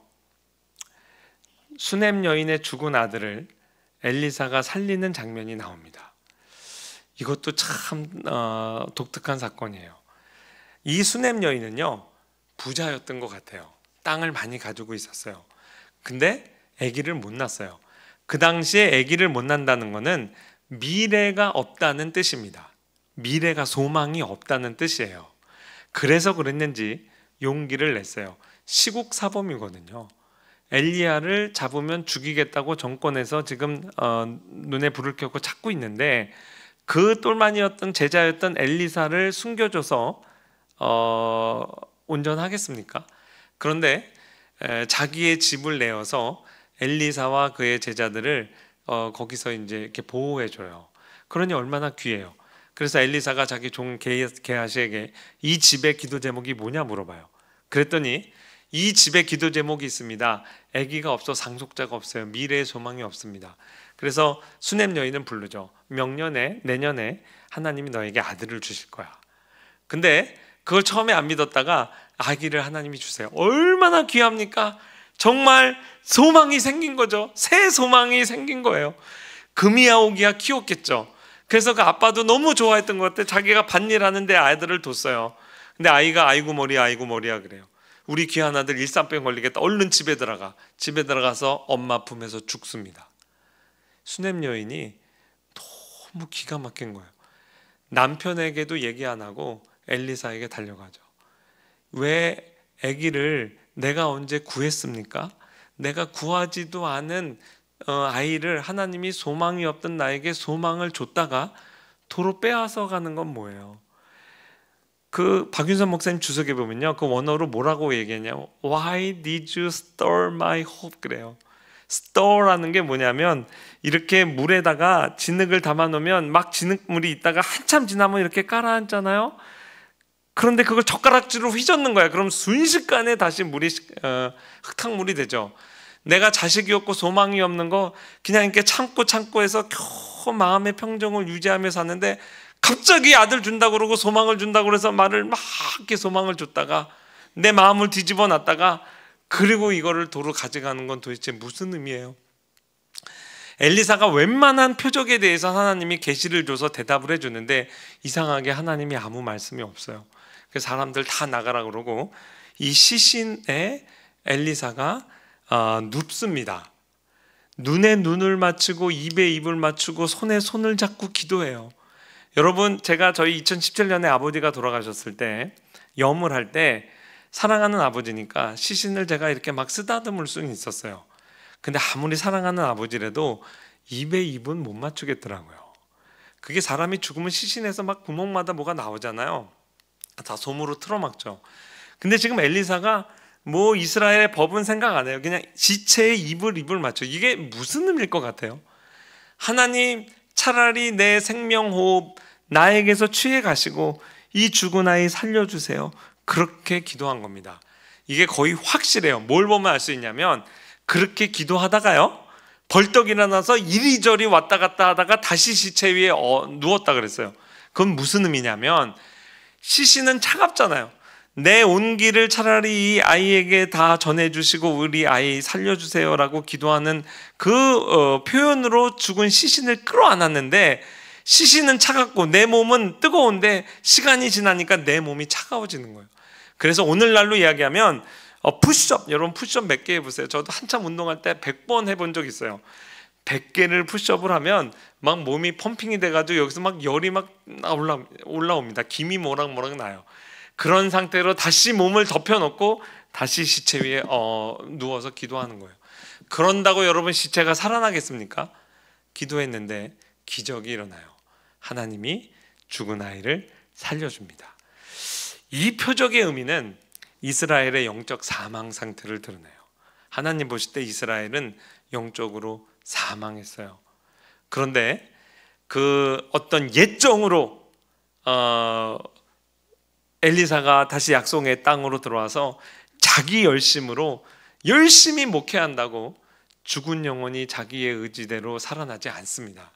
수넴 여인의 죽은 아들을 엘리사가 살리는 장면이 나옵니다. 이것도 참 독특한 사건이에요. 이 수넴 여인은요, 부자였던 것 같아요. 땅을 많이 가지고 있었어요. 근데 아기를 못 낳았어요. 그 당시에 아기를 못 낳는다는 것은 미래가 없다는 뜻입니다. 미래가 소망이 없다는 뜻이에요. 그래서 그랬는지 용기를 냈어요. 시국사범이거든요. 엘리야를 잡으면 죽이겠다고 정권에서 지금 눈에 불을 켜고 찾고 있는데, 그 똘마니였던 제자였던 엘리사를 숨겨줘서 온전하겠습니까? 그런데 자기의 집을 내어서 엘리사와 그의 제자들을 거기서 이제 이렇게 보호해줘요. 그러니 얼마나 귀해요. 그래서 엘리사가 자기 종 게하시에게 이 집의 기도 제목이 뭐냐 물어봐요. 그랬더니 이 집에 기도 제목이 있습니다. 아기가 없어 상속자가 없어요. 미래의 소망이 없습니다. 그래서 수넴 여인은 부르죠. 명년에 내년에 하나님이 너에게 아들을 주실 거야. 근데 그걸 처음에 안 믿었다가 아기를 하나님이 주세요. 얼마나 귀합니까? 정말 소망이 생긴 거죠. 새 소망이 생긴 거예요. 금이야 오기야 키웠겠죠. 그래서 그 아빠도 너무 좋아했던 것 같아. 자기가 밭일하는데 아이들을 뒀어요. 근데 아이가 아이고 머리야 그래요. 우리 귀한 아들 일산병 걸리겠다. 얼른 집에 들어가서 엄마 품에서 죽습니다. 수넴 여인이 너무 기가 막힌 거예요. 남편에게도 얘기 안 하고 엘리사에게 달려가죠. 왜 아기를 내가 언제 구했습니까? 내가 구하지도 않은 아이를 하나님이 소망이 없던 나에게 소망을 줬다가 도로 빼앗아 가는 건 뭐예요? 그 박윤선 목사님 주석에 보면요, 그 원어로 뭐라고 얘기했냐면 Why did you stir my hope? 그래요. stir라는 게 뭐냐면 이렇게 물에다가 진흙을 담아 놓으면 막 진흙물이 있다가 한참 지나면 이렇게 가라앉잖아요. 그런데 그걸 젓가락질로 휘젓는 거야. 그럼 순식간에 다시 물이 흙탕물이 되죠. 내가 자식이 없고 소망이 없는 거 그냥 이렇게 참고 해서 겨우 마음의 평정을 유지하며 사는데 갑자기 아들 준다고 그러고 소망을 준다고 그래서 말을 막 이렇게 소망을 줬다가 내 마음을 뒤집어 놨다가 그리고 이거를 도로 가져가는 건 도대체 무슨 의미예요? 엘리사가 웬만한 표적에 대해서 하나님이 계시를 줘서 대답을 해주는데 이상하게 하나님이 아무 말씀이 없어요. 그래서 사람들 다 나가라 그러고 이 시신에 엘리사가 눕습니다. 눈에 눈을 맞추고 입에 입을 맞추고 손에 손을 잡고 기도해요. 여러분, 제가 저희 2017년에 아버지가 돌아가셨을 때 염을 할 때 사랑하는 아버지니까 시신을 제가 이렇게 막 쓰다듬을 수는 있었어요. 근데 아무리 사랑하는 아버지라도 입에 입은 못 맞추겠더라고요. 그게 사람이 죽으면 시신에서 막 구멍마다 뭐가 나오잖아요. 다 솜으로 틀어막죠. 근데 지금 엘리사가 뭐 이스라엘의 법은 생각 안 해요. 그냥 지체에 입을 맞춰. 이게 무슨 의미일 것 같아요? 하나님, 차라리 내 생명호흡 나에게서 취해 가시고 이 죽은 아이 살려주세요. 그렇게 기도한 겁니다. 이게 거의 확실해요. 뭘 보면 알 수 있냐면 그렇게 기도하다가요 벌떡 일어나서 이리저리 왔다 갔다 하다가 다시 시체 위에 누웠다 그랬어요. 그건 무슨 의미냐면 시신은 차갑잖아요. 내 온기를 차라리 이 아이에게 다 전해주시고 우리 아이 살려주세요라고 기도하는 그 표현으로 죽은 시신을 끌어안았는데 시신은 차갑고 내 몸은 뜨거운데 시간이 지나니까 내 몸이 차가워지는 거예요. 그래서 오늘날로 이야기하면 푸시업, 여러분 푸시업 몇 개 해보세요. 저도 한참 운동할 때 100번 해본 적 있어요. 100개를 푸시업을 하면 막 몸이 펌핑이 돼가지고 여기서 막 열이 막 올라옵니다. 김이 모락모락 나요. 그런 상태로 다시 몸을 덮여놓고 다시 시체 위에 누워서 기도하는 거예요. 그런다고 여러분 시체가 살아나겠습니까? 기도했는데 기적이 일어나요. 하나님이 죽은 아이를 살려줍니다. 이 표적의 의미는 이스라엘의 영적 사망 상태를 드러내요. 하나님 보실 때 이스라엘은 영적으로 사망했어요. 그런데 그 어떤 예정으로 엘리사가 다시 약속의 땅으로 들어와서 자기 열심으로 열심히 목회한다고 죽은 영혼이 자기의 의지대로 살아나지 않습니다.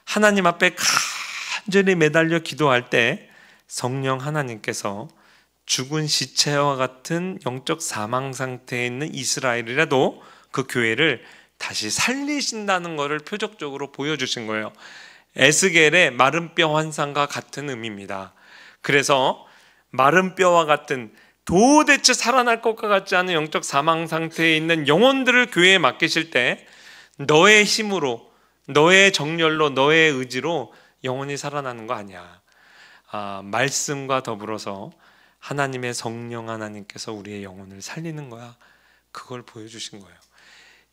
하나님 앞에 간절히 매달려 기도할 때 성령 하나님께서 죽은 시체와 같은 영적 사망 상태에 있는 이스라엘이라도 그 교회를 다시 살리신다는 것을 표적적으로 보여주신 거예요. 에스겔의 마른 뼈 환상과 같은 의미입니다. 그래서 마른 뼈와 같은 도대체 살아날 것과 같지 않은 영적 사망 상태에 있는 영혼들을 교회에 맡기실 때 너의 힘으로, 너의 정열로, 너의 의지로 영혼이 살아나는 거 아니야. 말씀과 더불어서 하나님의 성령 하나님께서 우리의 영혼을 살리는 거야. 그걸 보여주신 거예요.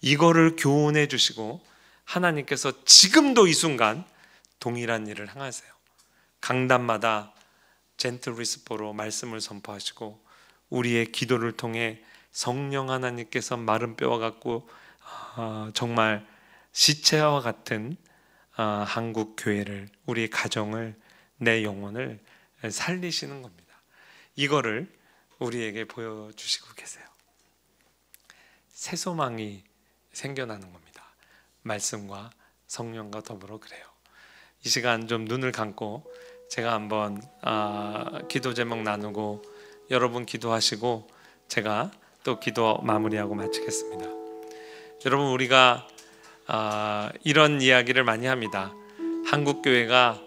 이거를 교훈해 주시고 하나님께서 지금도 이 순간 동일한 일을 행하세요. 강단마다 젠틀 위스퍼로 말씀을 선포하시고 우리의 기도를 통해 성령 하나님께서 마른 뼈와 같고 정말 시체와 같은 한국 교회를, 우리 가정을, 내 영혼을 살리시는 겁니다. 이거를 우리에게 보여주시고 계세요. 새 소망이 생겨나는 겁니다. 말씀과 성령과 더불어 그래요. 이 시간 좀 눈을 감고 제가 한번 기도 제목 나누고 여러분 기도하시고 제가 또 기도 마무리하고 마치겠습니다. 여러분, 우리가 이런 이야기를 많이 합니다. 한국교회가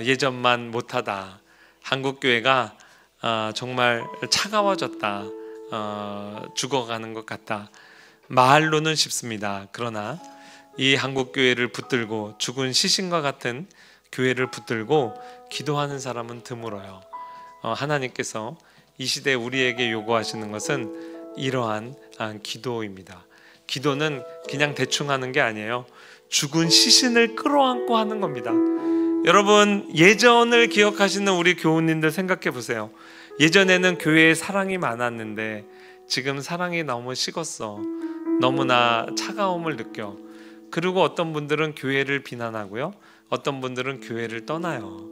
예전만 못하다, 한국교회가 정말 차가워졌다, 죽어가는 것 같다. 말로는 쉽습니다. 그러나 이 한국교회를 붙들고 죽은 시신과 같은 교회를 붙들고 기도하는 사람은 드물어요. 하나님께서 이 시대에 우리에게 요구하시는 것은 이러한 기도입니다. 기도는 그냥 대충 하는 게 아니에요. 죽은 시신을 끌어안고 하는 겁니다. 여러분, 예전을 기억하시는 우리 교우님들 생각해 보세요. 예전에는 교회에 사랑이 많았는데 지금 사랑이 너무 식었어. 너무나 차가움을 느껴. 그리고 어떤 분들은 교회를 비난하고요, 어떤 분들은 교회를 떠나요.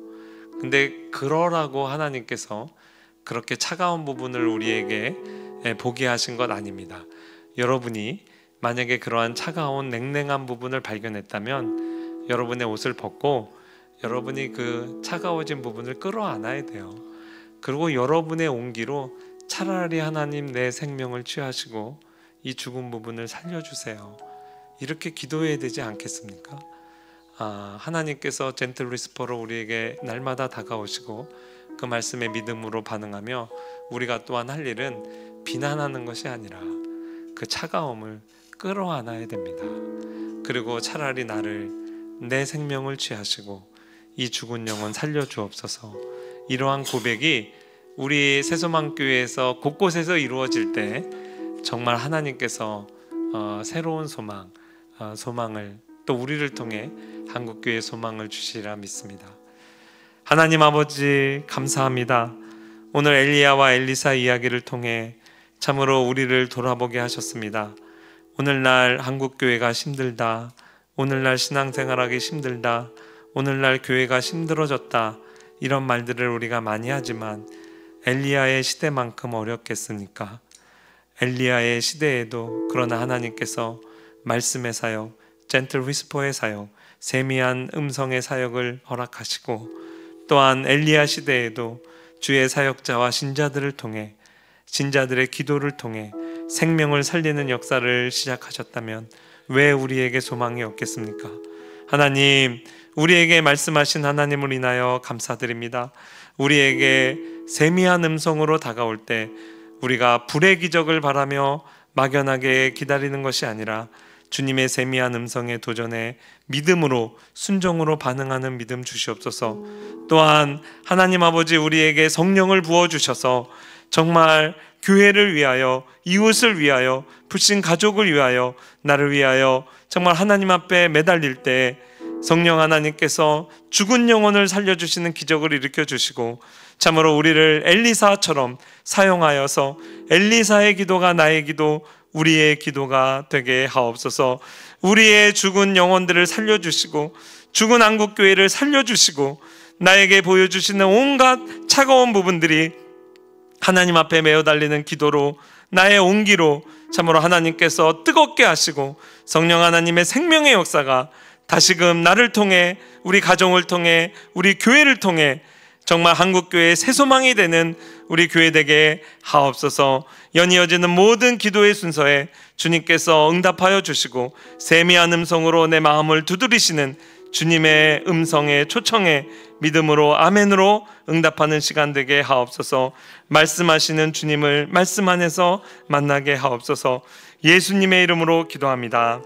근데 그러라고 하나님께서 그렇게 차가운 부분을 우리에게 보게 하신 것 아닙니다. 여러분이 만약에 그러한 차가운 냉랭한 부분을 발견했다면 여러분의 옷을 벗고 여러분이 그 차가워진 부분을 끌어안아야 돼요. 그리고 여러분의 온기로 차라리 하나님 내 생명을 취하시고 이 죽은 부분을 살려주세요. 이렇게 기도해야 되지 않겠습니까? 하나님께서 젠틀 위스퍼로 우리에게 날마다 다가오시고 그 말씀에 믿음으로 반응하며 우리가 또한 할 일은 비난하는 것이 아니라 그 차가움을 끌어안아야 됩니다. 그리고 차라리 나를, 내 생명을 취하시고 이 죽은 영혼 살려주옵소서. 이러한 고백이 우리 새소망교회에서 곳곳에서 이루어질 때 정말 하나님께서 새로운 소망을 또 우리를 통해 한국교회의 소망을 주시리라 믿습니다. 하나님 아버지, 감사합니다. 오늘 엘리야와 엘리사 이야기를 통해 참으로 우리를 돌아보게 하셨습니다. 오늘날 한국교회가 힘들다, 오늘날 신앙생활하기 힘들다, 오늘날 교회가 힘들어졌다, 이런 말들을 우리가 많이 하지만 엘리야의 시대만큼 어렵겠습니까? 엘리야의 시대에도 그러나 하나님께서 말씀의 사역, 젠틀 위스퍼의 사역, 세미한 음성의 사역을 허락하시고 또한 엘리야 시대에도 주의 사역자와 신자들을 통해, 신자들의 기도를 통해 생명을 살리는 역사를 시작하셨다면 왜 우리에게 소망이 없겠습니까? 하나님, 우리에게 말씀하신 하나님을 인하여 감사드립니다. 우리에게 세미한 음성으로 다가올 때 우리가 불의 기적을 바라며 막연하게 기다리는 것이 아니라 주님의 세미한 음성에 도전해 믿음으로, 순종으로 반응하는 믿음 주시옵소서. 또한 하나님 아버지, 우리에게 성령을 부어주셔서 정말 교회를 위하여, 이웃을 위하여, 불신 가족을 위하여, 나를 위하여 정말 하나님 앞에 매달릴 때 성령 하나님께서 죽은 영혼을 살려주시는 기적을 일으켜 주시고 참으로 우리를 엘리사처럼 사용하여서 엘리사의 기도가 나의 기도, 우리의 기도가 되게 하옵소서. 우리의 죽은 영혼들을 살려주시고 죽은 한국교회를 살려주시고 나에게 보여주시는 온갖 차가운 부분들이 하나님 앞에 메어 달리는 기도로, 나의 온기로 참으로 하나님께서 뜨겁게 하시고 성령 하나님의 생명의 역사가 다시금 나를 통해, 우리 가정을 통해, 우리 교회를 통해 정말 한국교회의 새소망이 되는 우리 교회 되게 하옵소서. 연이어지는 모든 기도의 순서에 주님께서 응답하여 주시고 세미한 음성으로 내 마음을 두드리시는 주님의 음성에 초청해 믿음으로 아멘으로 응답하는 시간 되게 하옵소서. 말씀하시는 주님을 말씀 안에서 만나게 하옵소서. 예수님의 이름으로 기도합니다.